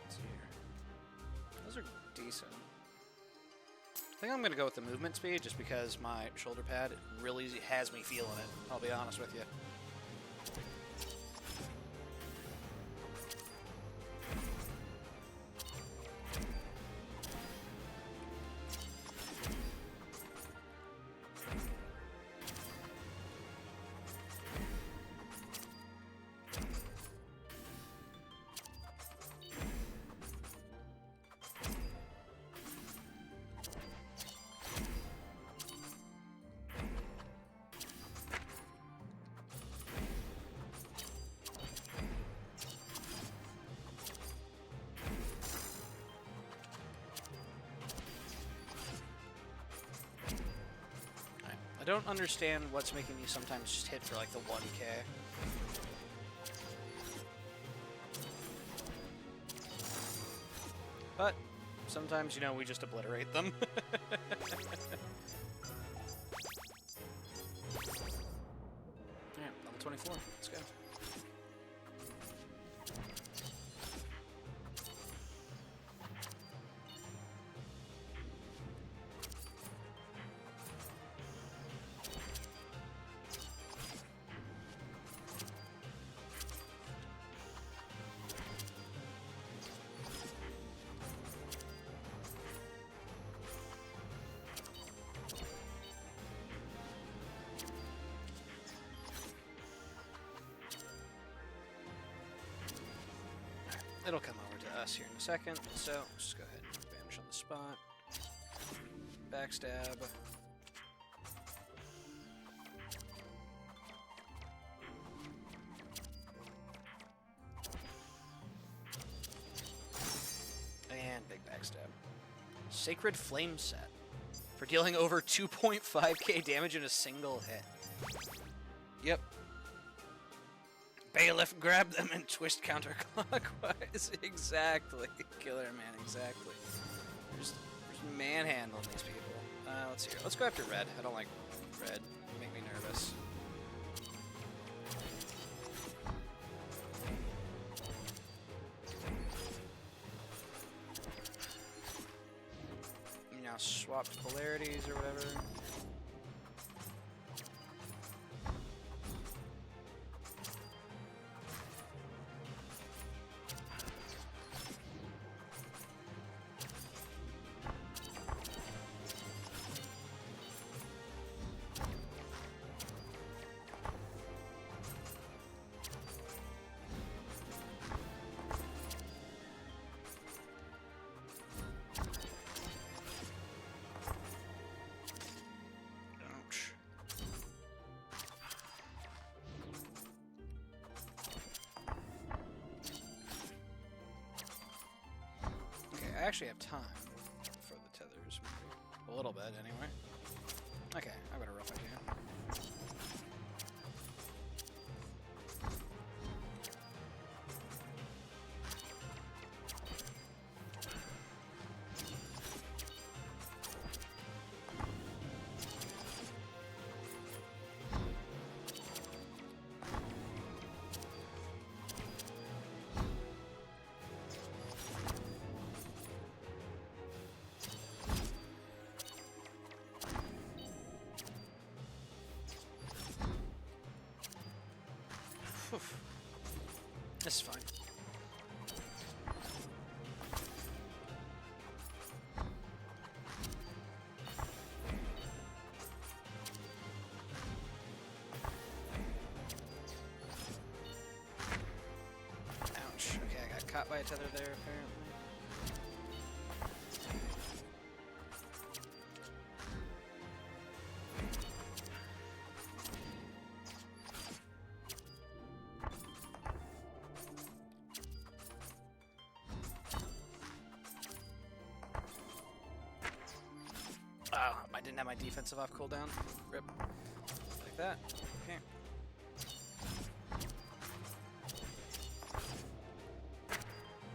Let's see here. Those are decent. I think I'm going to go with the movement speed just because my shoulder pad really has me feeling it, I'll be honest with you. I don't understand what's making me sometimes just hit for like the 1k. But sometimes, you know, we just obliterate them. Alright, level 24. Let's go. It'll come over to us here in a second, so let's just go ahead and vanish on the spot. Backstab. And big backstab. Sacred Flame Set. For dealing over 2.5k damage in a single hit. Yep. Bailiff, grab them and twist counterclockwise. Exactly. Killer Man, exactly. Just manhandling these people. Let's see. Let's go after red. I don't like red. You make me nervous. You now swap polarities or whatever. I actually have time for the tethers, maybe. A little bit, anyway. Okay, I've got a rough idea. This is fine. Ouch. Okay, I got caught by a tether there, apparently. Oh, I didn't have my defensive off cooldown. Rip. Like that. Okay.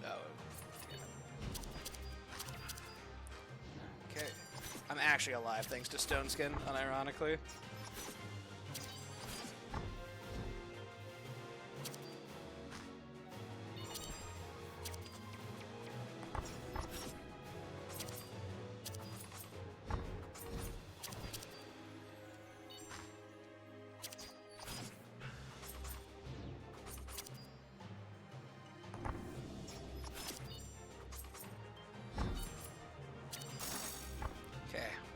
Oh, damn it. Okay. I'm actually alive thanks to Stone Skin, unironically.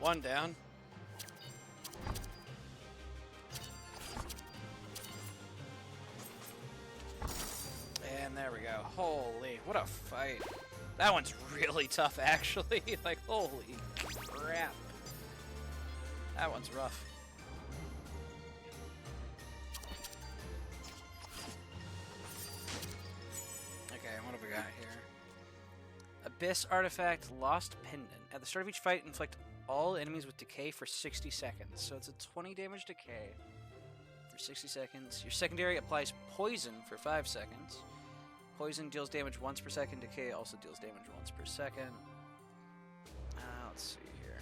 One down. And there we go. Holy, what a fight. That one's really tough, actually. Like, holy crap. That one's rough. Okay, what have we got here? Abyss Artifact, Lost Pendant. At the start of each fight, inflict all enemies with decay for 60 seconds. So it's a 20 damage decay for 60 seconds. Your secondary applies poison for 5 seconds. Poison deals damage once per second. Decay also deals damage once per second. Let's see here.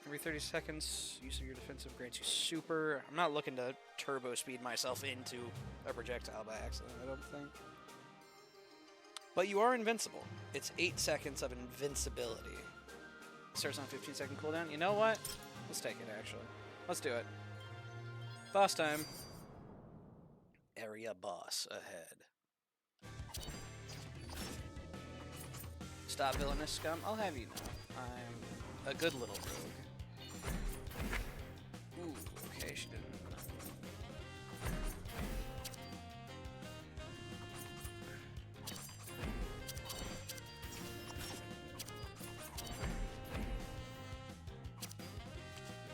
Every 30 seconds, use of your defensive grants you super. I'm not looking to turbo speed myself into a projectile by accident, I don't think. But you are invincible. It's 8 seconds of invincibility. Starts on a 15-second cooldown. You know what? Let's take it, actually. Let's do it. Boss time. Area boss ahead. Stop, villainous scum. I'll have you know. I'm a good little rogue. Ooh, okay, she didn't.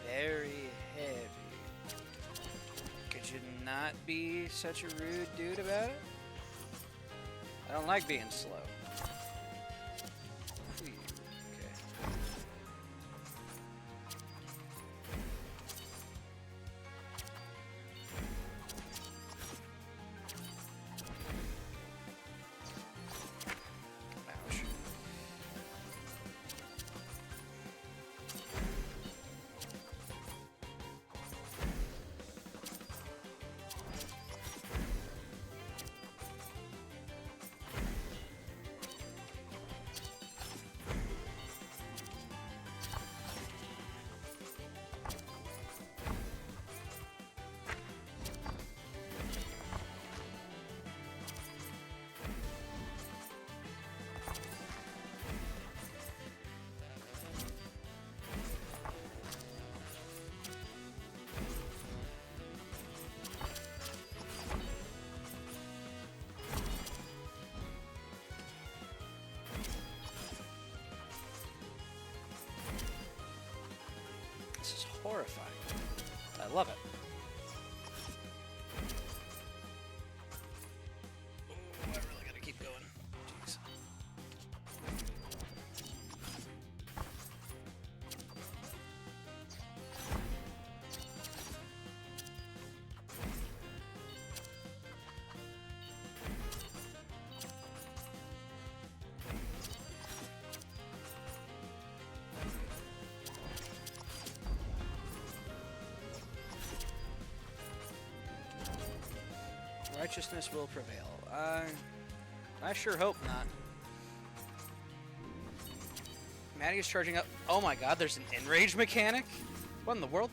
Very heavy. Could you not be such a rude dude about it? I don't like being slow. Okay. Ouch. This is horrifying. I love it. Ooh, I really gotta keep going. Jeez. Righteousness will prevail. I sure hope not. Maddie is charging up. Oh my god, there's an enrage mechanic? What in the world?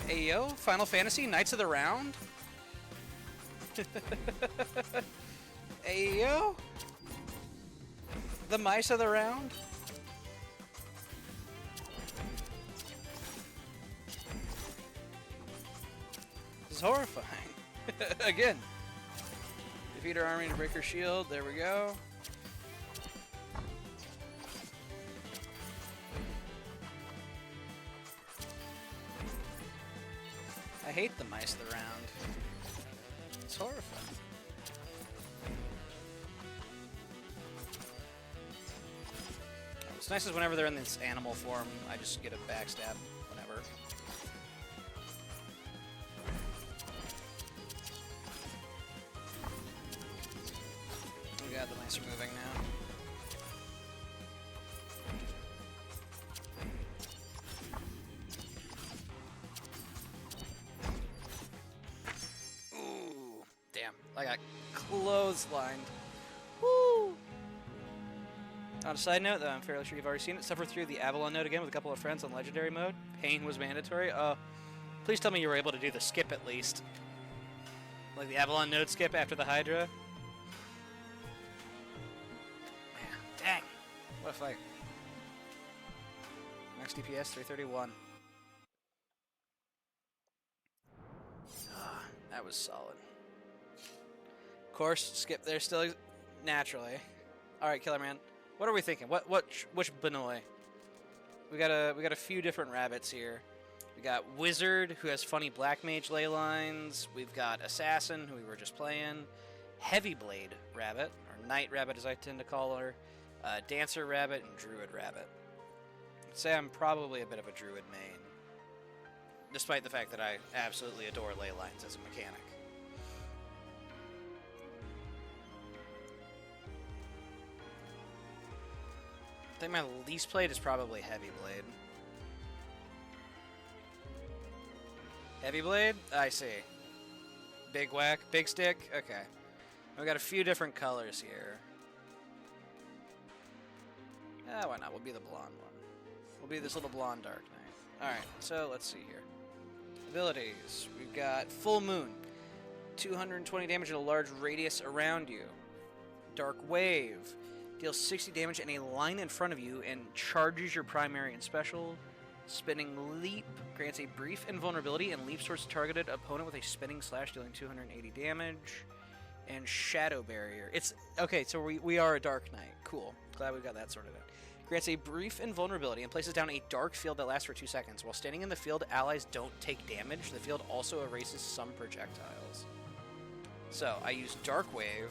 Ayo, Final Fantasy, Knights of the Round? Ayo? The Mice of the Round? This is horrifying. Again. Defeat her army and break her shield. There we go. I hate the Mice of the Round. It's horrifying. What's nice is whenever they're in this animal form, I just get a backstab whenever. Oh god, the mice are moving now. Ooh, damn. I got clotheslined. Woo! On a side note, though, I'm fairly sure you've already seen it. Suffer through the Avalon node again with a couple of friends on Legendary mode. Pain was mandatory. Please tell me you were able to do the skip at least. Like the Avalon node skip after the Hydra. Man, dang. What a fight. Max DPS 331. That was solid. Of course, skip there still naturally. Alright, Killer Man. What are we thinking? Which Benoy? We got a few different rabbits here. We got Wizard, who has funny Black Mage ley lines. We've got Assassin, who we were just playing. Heavy Blade Rabbit, or Knight Rabbit as I tend to call her, Dancer Rabbit, and Druid Rabbit. I'd say I'm probably a bit of a Druid main, despite the fact that I absolutely adore ley lines as a mechanic. I think my least played is probably Heavy Blade. Heavy Blade? I see. Big whack, big stick? Okay. We got a few different colors here. Why not? We'll be the blonde one. We'll be this little blonde Dark Knight. Alright, so let's see here. Abilities. We've got Full Moon. 220 damage in a large radius around you. Dark Wave. Deals 60 damage in a line in front of you and charges your primary and special. Spinning Leap grants a brief invulnerability and leaps towards a targeted opponent with a spinning slash, dealing 280 damage. And Shadow Barrier. It's okay, so we are a Dark Knight. Cool. Glad we got that sorted out. Grants a brief invulnerability and places down a dark field that lasts for 2 seconds. While standing in the field, allies don't take damage. The field also erases some projectiles. So I use Dark Wave,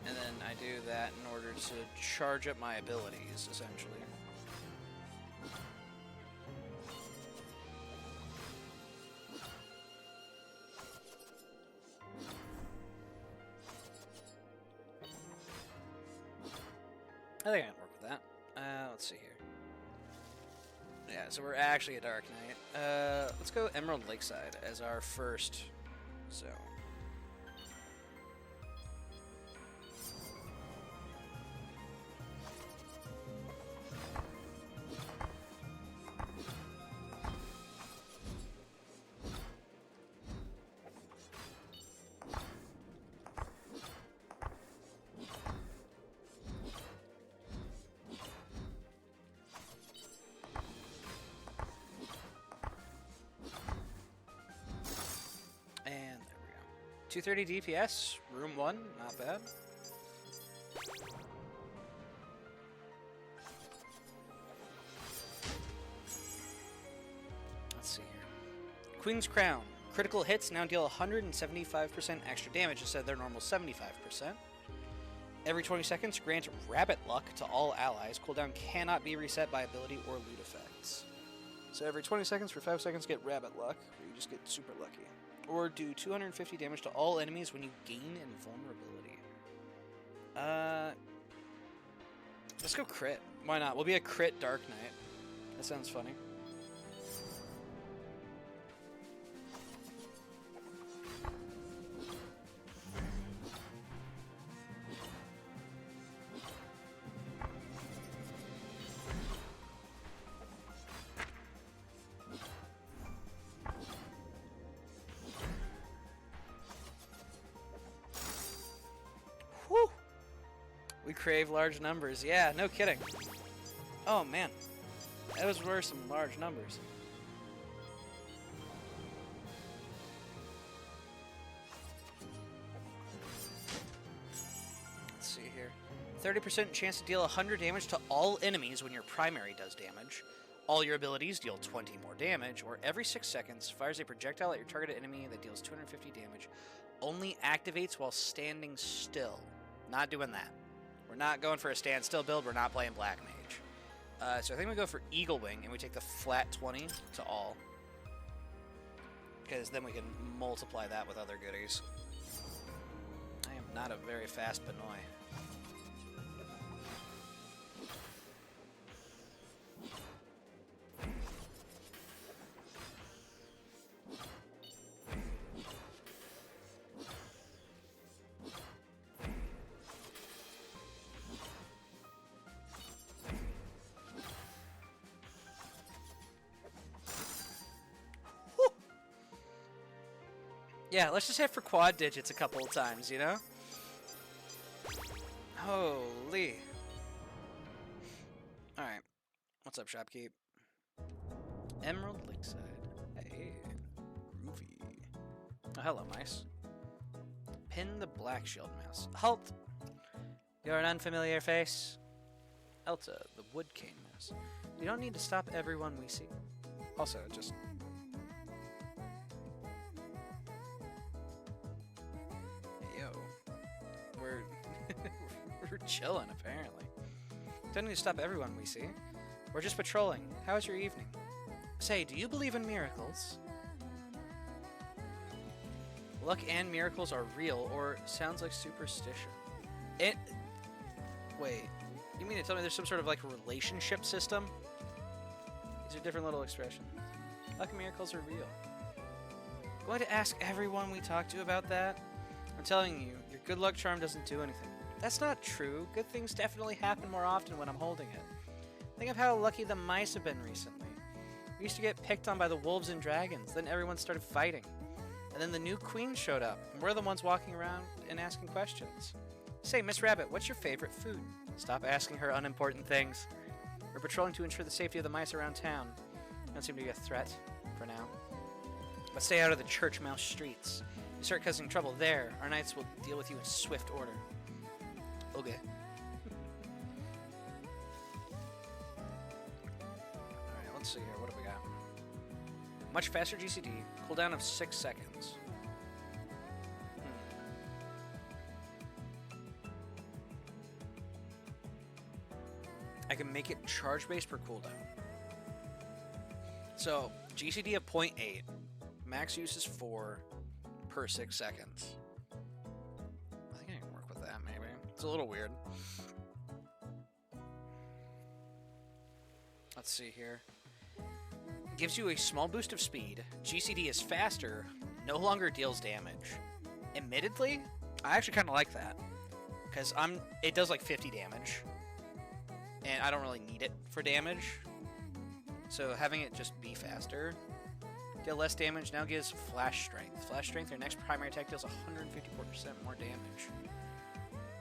and then I do that in order to charge up my abilities, essentially. I think I can work with that. Let's see here. Yeah, so we're actually a Dark Knight. Let's go Emerald Lakeside as our first zone. And there we go. 230 DPS, room 1, not bad. Let's see here. Queen's Crown. Critical hits now deal 175% extra damage instead of their normal 75%. Every 20 seconds, grant Rabbit Luck to all allies. Cooldown cannot be reset by ability or loot effects. So every 20 seconds for 5 seconds, get Rabbit Luck, where you just get super lucky. Or do 250 damage to all enemies when you gain invulnerability. Let's go crit. Why not? We'll be a crit Dark Knight. That sounds funny. Whew! We crave large numbers. Yeah, no kidding. Oh man, those were some large numbers. Let's see here. 30% chance to deal 100 damage to all enemies when your primary does damage. All your abilities deal 20 more damage, or every 6 seconds fires a projectile at your targeted enemy that deals 250 damage. Only activates while standing still. Not doing that. We're not going for a standstill build. We're not playing Black Mage. So I think we go for Eagle Wing, and we take the flat 20 to all. Because then we can multiply that with other goodies. I am not a very fast Benoy. Yeah, let's just hit for quad digits a couple of times, you know? Holy. Alright. What's up, Shopkeep? Emerald Lakeside. Hey. Groovy. Oh, hello, mice. Pin the Black Shield Mouse. Halt! You're an unfamiliar face. Elta, the Wood Cane Mouse. You don't need to stop everyone we see. Also, just... Hey, yo. We're chilling, apparently. Don't need to stop everyone we see. We're just patrolling. How was your evening? Say, do you believe in miracles? Luck and miracles are real, or sounds like superstition. Wait, you mean to tell me there's some sort of like relationship system? These are different little expressions. Luck and miracles are real. Going to ask everyone we talk to about that? I'm telling you, your good luck charm doesn't do anything. That's not true. Good things definitely happen more often when I'm holding it. Think of how lucky the mice have been recently. We used to get picked on by the wolves and dragons, then everyone started fighting. And then the new queen showed up, and we're the ones walking around and asking questions. Say, Miss Rabbit, what's your favorite food? Stop asking her unimportant things. We're patrolling to ensure the safety of the mice around town. Don't seem to be a threat, for now. But stay out of the church mouse streets. If you start causing trouble there, our knights will deal with you in swift order. Okay. Alright, let's see here. What have we got? Much faster GCD. Cooldown of 6 seconds. I can make it charge-based per cooldown. So, GCD of 0.8. Max use is 4 per 6 seconds. I think I can work with that, maybe. It's a little weird. Let's see here. Gives you a small boost of speed. GCD is faster. No longer deals damage. Admittedly, I actually kind of like that. Because it does like 50 damage. And I don't really need it for damage. So having it just be faster. Deal less damage, now gives Flash Strength. Flash Strength, your next primary attack deals 154% more damage.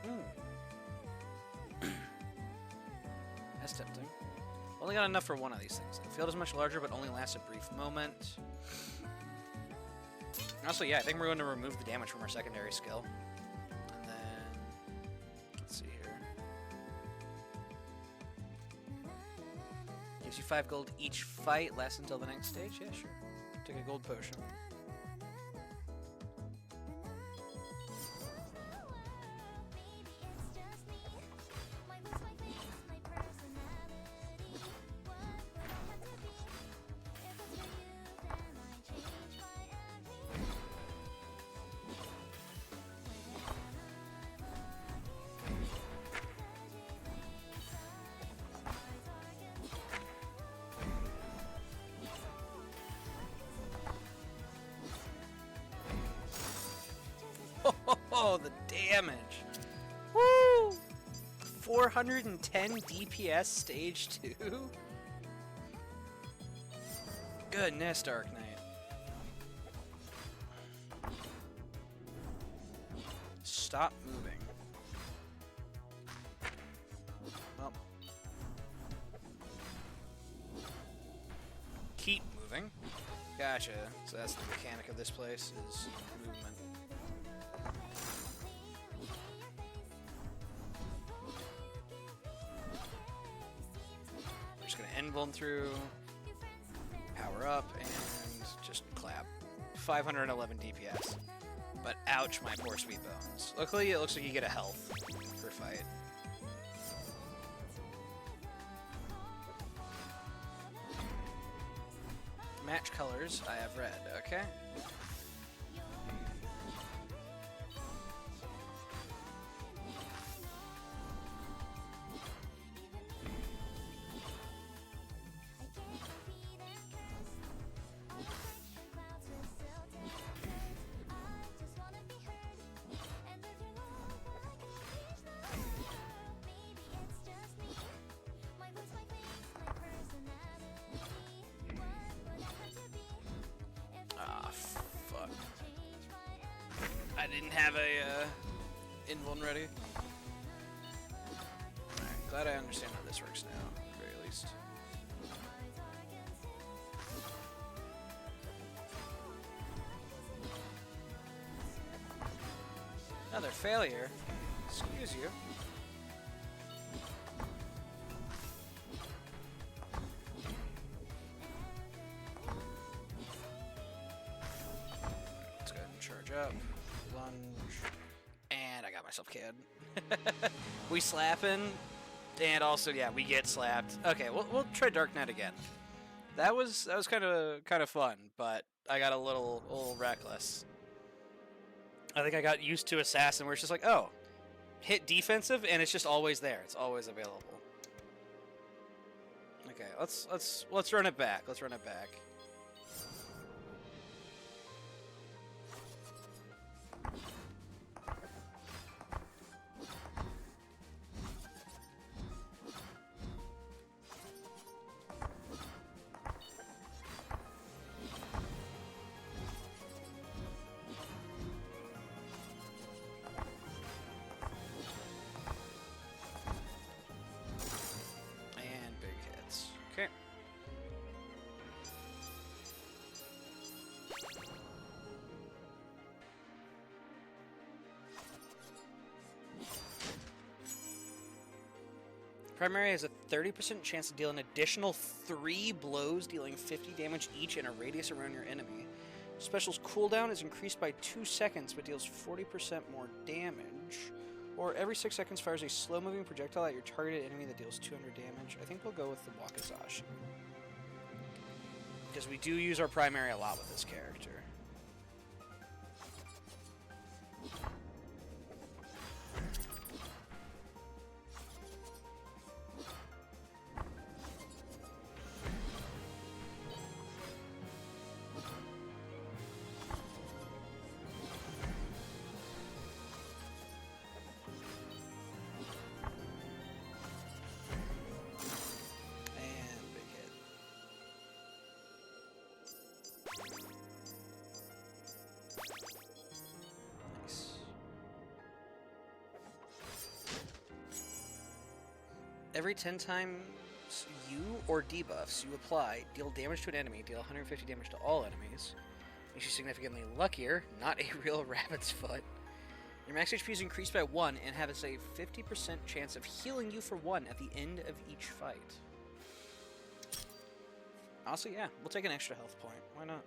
Ooh. That's tempting. Only got enough for one of these things. The field is much larger, but only lasts a brief moment. And also, yeah, I think we're going to remove the damage from our secondary skill. And then, let's see here. Gives you 5 gold each fight, lasts until the next stage. Yeah, sure. Take a gold potion. Oh, the damage! Woo! 410 DPS stage 2? Goodness, Dark Knight. Stop moving. Well. Keep moving. Gotcha. So that's the mechanic of this place, is movement. We're just gonna invuln through, power up, and just clap. 511 DPS. But ouch, my poor sweet bones. Luckily, it looks like you get a health per fight. Match colors, I have red, okay. I didn't have a invuln ready. Alright, glad I understand how this works now, at the very least. Another failure. Excuse you. Let's go ahead and charge up. Lunge. And I got my myself, kid. We slapping, and also yeah, we get slapped. Okay, we'll try Dark Knight again. That was kind of fun, but I got a little reckless. I think I got used to Assassin, where it's just like, oh, hit defensive, and it's just always there. It's always available. Okay, let's run it back. Let's run it back. Okay. Primary has a 30% chance to deal an additional 3 blows, dealing 50 damage each in a radius around your enemy. Special's cooldown is increased by 2 seconds, but deals 40% more damage. Or every 6 seconds fires a slow-moving projectile at your targeted enemy that deals 200 damage. I think we'll go with the Wakizashi, because we do use our primary a lot with this character. Every 10 times you or debuffs you apply deal damage to an enemy, deal 150 damage to all enemies. Makes you significantly luckier, not a real rabbit's foot. Your max HP is increased by 1 and has a 50% chance of healing you for 1 at the end of each fight. Honestly, yeah, we'll take an extra health point. Why not?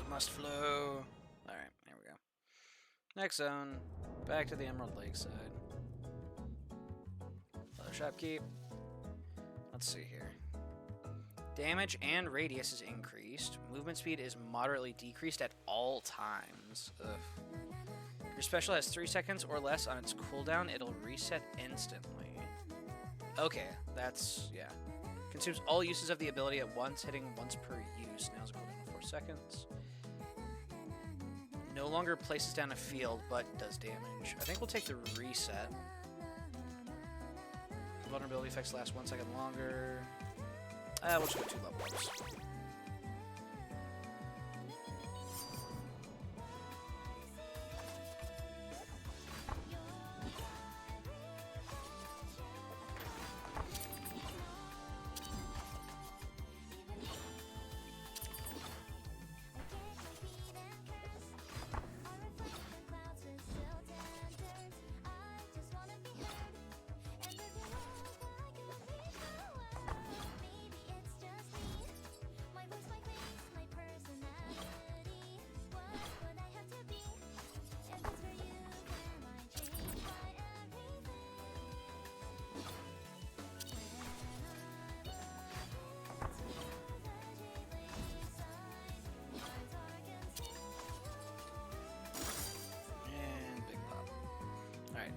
Must flow. Alright, there we go. Next zone. Back to the Emerald Lake side. Leather Shopkeep. Let's see here. Damage and radius is increased. Movement speed is moderately decreased at all times. Ugh. Your special has 3 seconds or less on its cooldown. It'll reset instantly. Okay, that's... yeah. Consumes all uses of the ability at once, hitting once per use. Now it's a cooldown of 4 seconds. No longer places down a field, but does damage. I think we'll take the reset. Vulnerability effects last 1 second longer. We'll just go 2 level ups.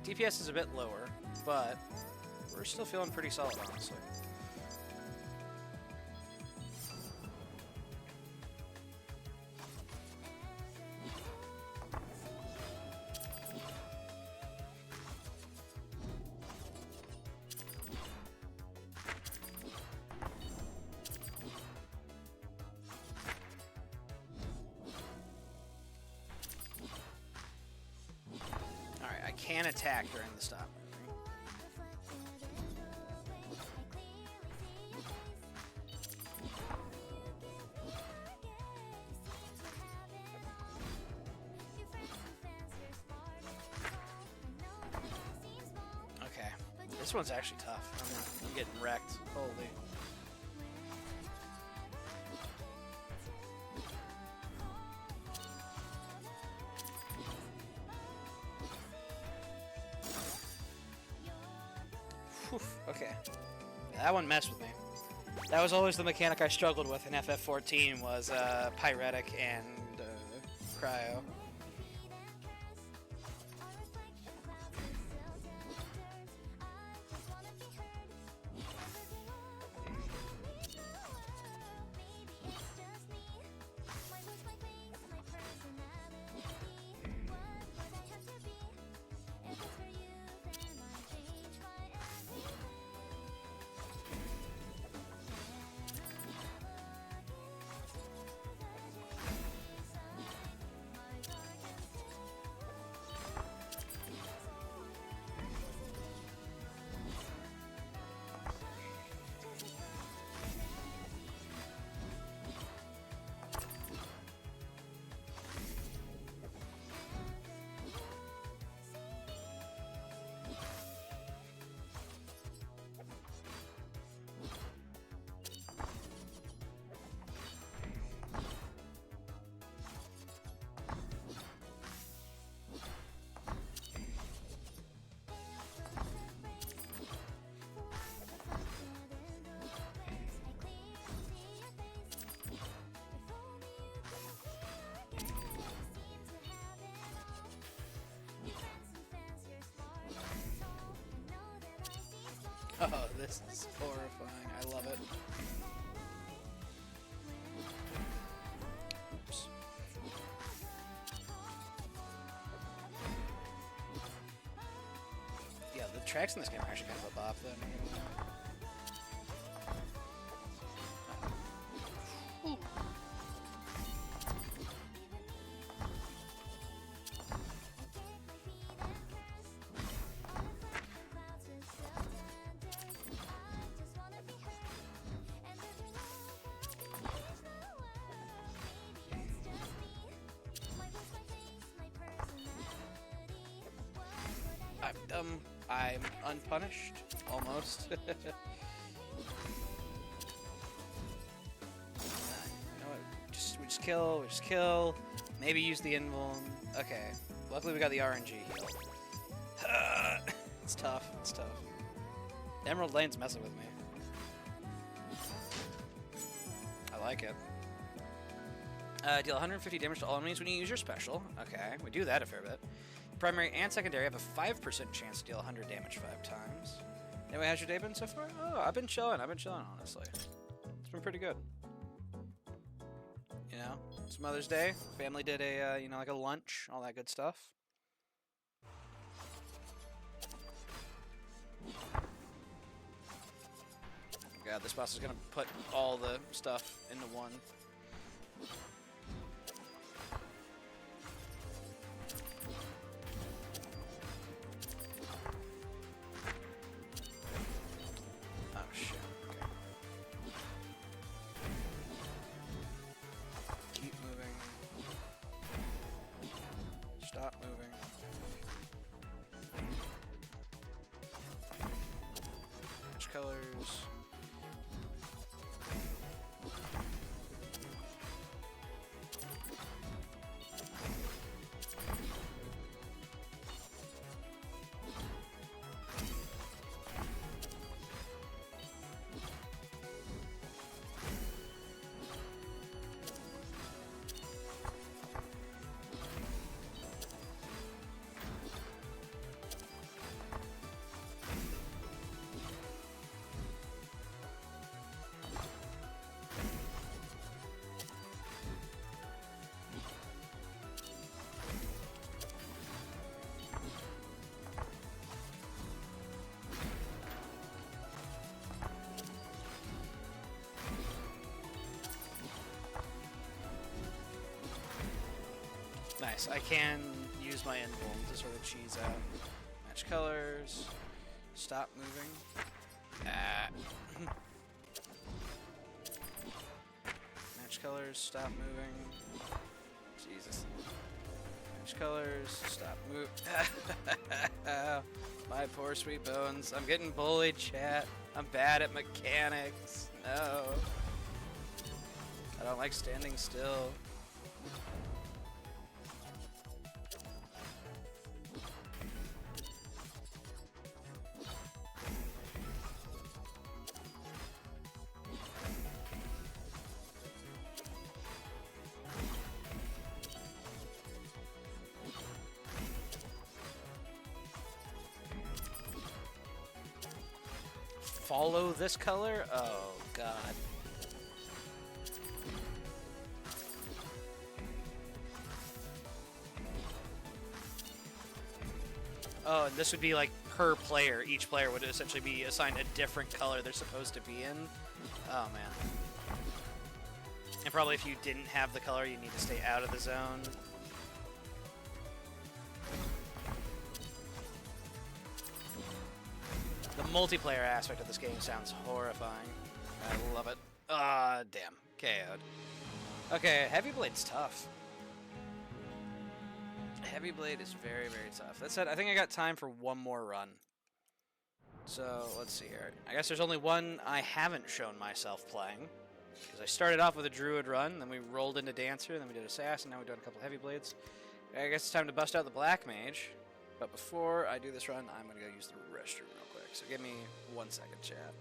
DPS is a bit lower, but we're still feeling pretty solid, honestly. can attack during the stop moving. Okay, this one's actually tough. I'm getting wrecked. Holy. Okay, that one messed with me. That was always the mechanic I struggled with in FF14 was Pyretic and Cryo. Oh, this is horrifying. I love it. Oops. Yeah, the tracks in this game are actually kind of a bop, then. I'm unpunished, almost. You know what? We just kill. Maybe use the invuln. Okay. Luckily we got the RNG heal. It's tough. It's tough. Emerald Lane's messing with me. I like it. Deal 150 damage to all enemies when you use your special. Okay, we do that a fair bit. Primary and secondary have a 5% chance to deal 100 damage 5 times. Anyway, how's your day been so far? Oh, I've been chilling, honestly. It's been pretty good. You know, it's Mother's Day. Family did a, you know, like a lunch, all that good stuff. God, this boss is gonna put all the stuff into one. Stop moving. Which colors? Nice. I can use use my invuln to sort of cheese out. Match colors. Stop moving. Ah. Match colors. Stop moving. Jesus. Match colors. Stop move. My poor sweet bones. I'm getting bullied, chat. I'm bad at mechanics. No. I don't like standing still. Follow this color? Oh, God. Oh, and this would be like per player. Each player would essentially be assigned a different color they're supposed to be in. Oh, man. And probably if you didn't have the color, you need to stay out of the zone. The multiplayer aspect of this game sounds horrifying. I love it. Ah, damn. KO'd. Okay, Heavy Blade's tough. Heavy Blade is very, very tough. That said, I think I got time for one more run. So, let's see here. I guess there's only one I haven't shown myself playing. Because I started off with a Druid run, then we rolled into Dancer, then we did Assassin, now we've done a couple Heavy Blades. I guess it's time to bust out the Black Mage. But before I do this run, I'm going to go use the restroom real quick. So give me 1 second, chat.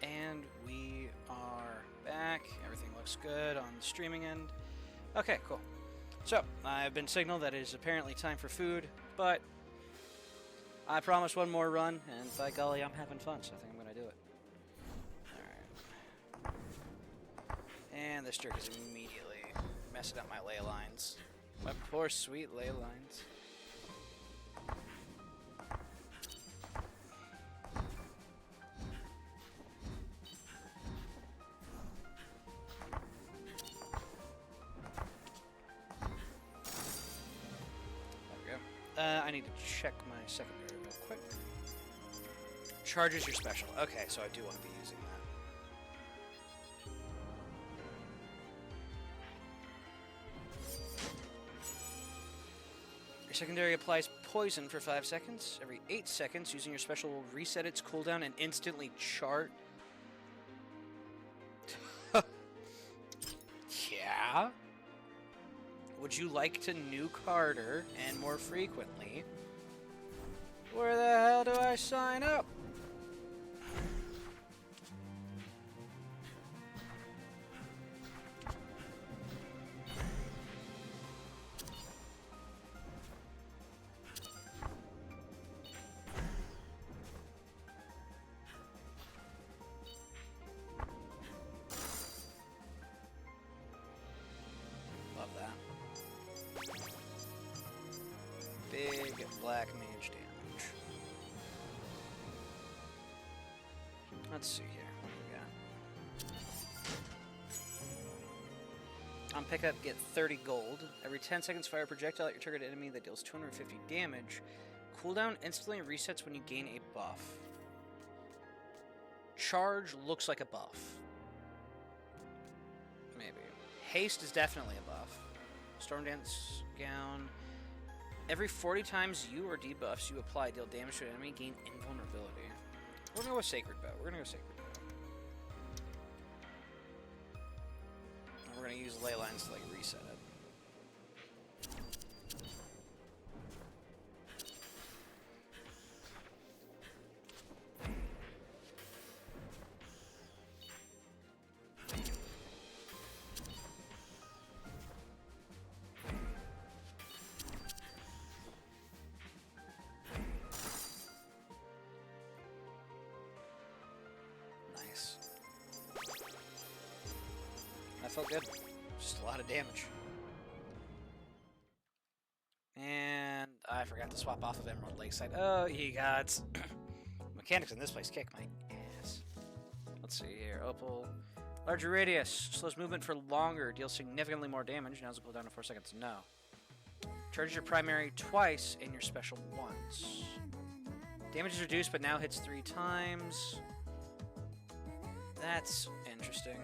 And we are back. Everything looks good on the streaming end. Okay, cool. So, I've been signaled that it is apparently time for food, but I promised one more run, and by golly, I'm having fun, so I think I'm going to do it. Alright. And this jerk is immediately messing up my ley lines. My poor sweet ley lines. I need to check my secondary real quick. Charges your special. Okay, so I do want to be using that. Your secondary applies poison for 5 seconds. Every 8 seconds, using your special will reset its cooldown and instantly chart. Yeah? Would you like to nuke harder and more frequently? Where the hell do I sign up? big black mage damage. Let's see here. What do we got? On pickup, get 30 gold. Every 10 seconds, fire a projectile at your target enemy that deals 250 damage. Cooldown instantly resets when you gain a buff. Charge looks like a buff. Maybe. Haste is definitely a buff. Storm Dance Gown. Every 40 times you or debuffs you apply deal damage to an enemy, gain invulnerability. We're gonna go with Sacred Bow. We're gonna go Sacred Bow. And we're gonna use Ley Lines to like reset it. That felt good. Just a lot of damage. And I forgot to swap off of Emerald Lakeside. Oh, ye gods. Mechanics in this place kick my ass. Let's see here. Opal. Larger radius. Slows movement for longer. Deals significantly more damage. Now's a cooldown of 4 seconds. No. Charges your primary twice and your special once. Damage is reduced, but now hits 3 times. That's interesting.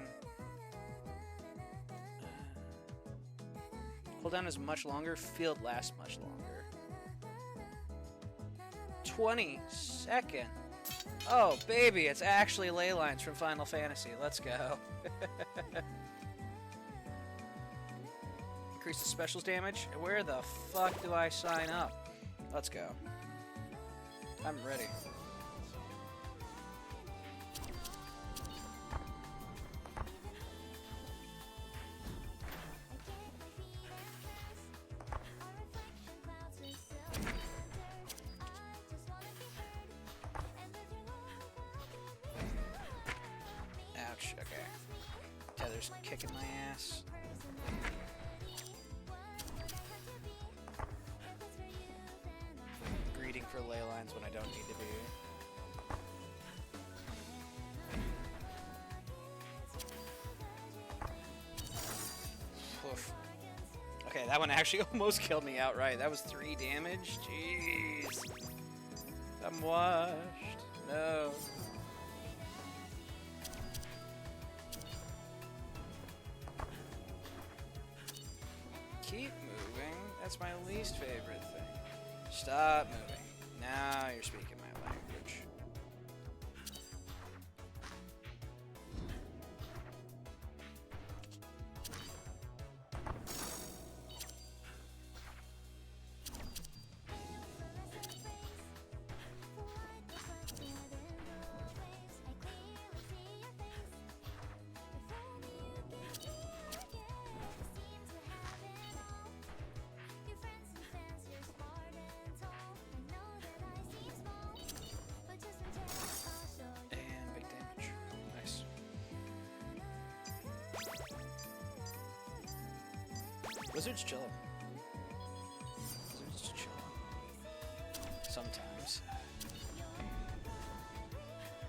Cooldown is much longer. Field lasts much longer. 20 seconds. Oh, baby, it's actually Ley Lines from Final Fantasy. Let's go. Increase the specials damage. Where the fuck do I sign up? Let's go. I'm ready. Ouch, okay. Tether's kicking my ass. Greeting for Ley Lines when I don't need to be. Oof. Okay, that one actually almost killed me outright. That was 3 damage. Jeez. I'm washed. No. Keep moving. That's my least favorite thing. Stop moving. Now you're speaking my language. Wizard's chillin'. Wizard's just chillin'. Sometimes.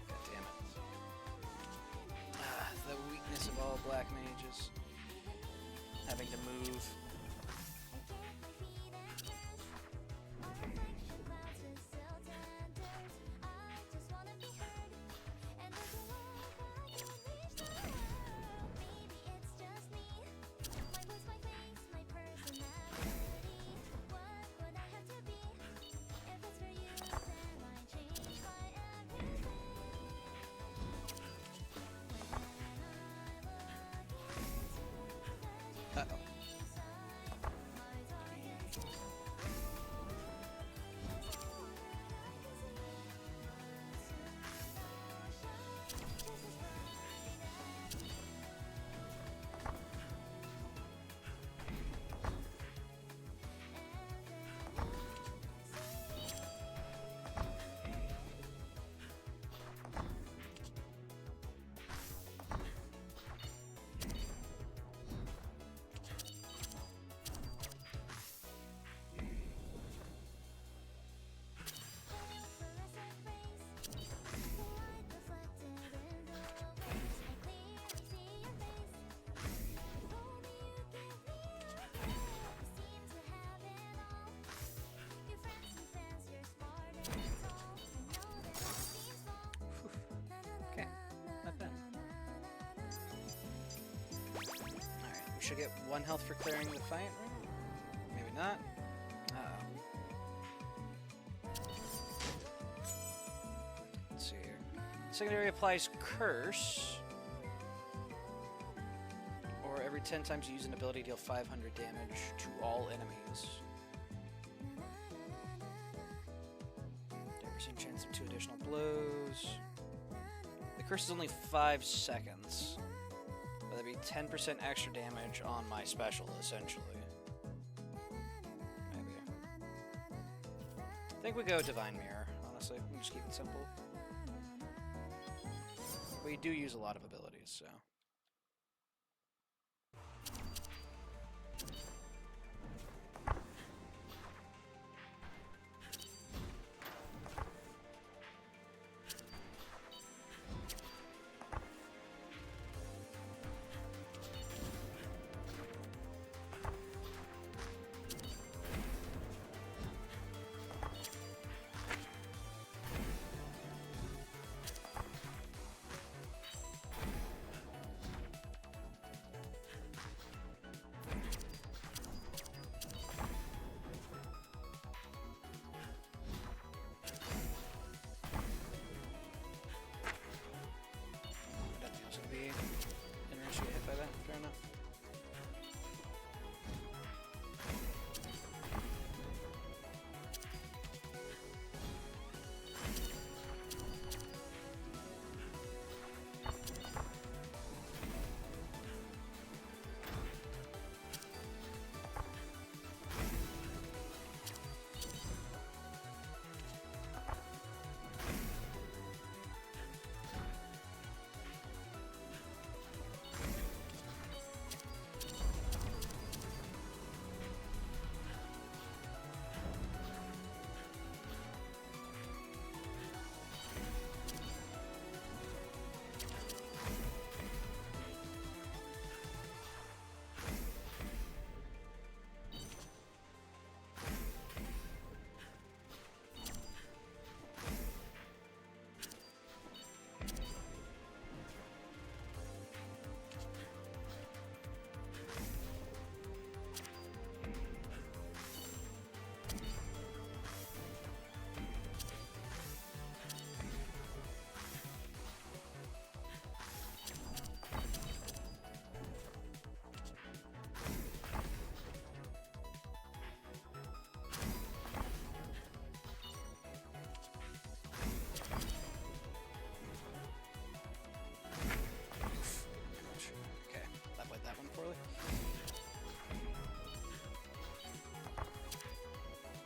God damn it. Ah, the weakness of all black mages. Having to move. Uh-oh. should get 1 health for clearing the fight. Maybe not. Uh-oh. Let's see here. Secondary applies Curse. Or every 10 times you use an ability, deal 500 damage to all enemies. 10% chance of 2 additional blows. The curse is only 5 seconds. But that'd be 10% extra damage on my special, essentially. Maybe. I think we go Divine Mirror, honestly. We just keep it simple. We do use a lot of abilities, so...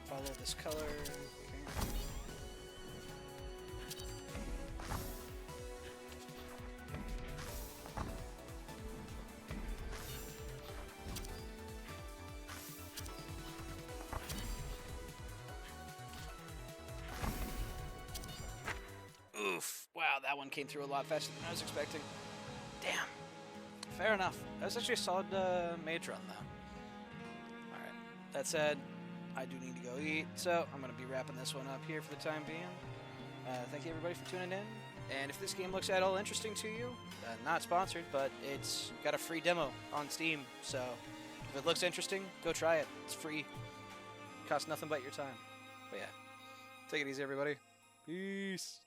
Follow this color. Okay. Oof. Wow, that one came through a lot faster than I was expecting. Damn. Fair enough. That was actually a solid mage run, though. Alright. That said, I do need to go eat, so I'm going to be wrapping this one up here for the time being. Thank you, everybody, for tuning in. And if this game looks at all interesting to you, not sponsored, but it's got a free demo on Steam, so if it looks interesting, go try it. It's free. Costs nothing but your time. But yeah, take it easy, everybody. Peace.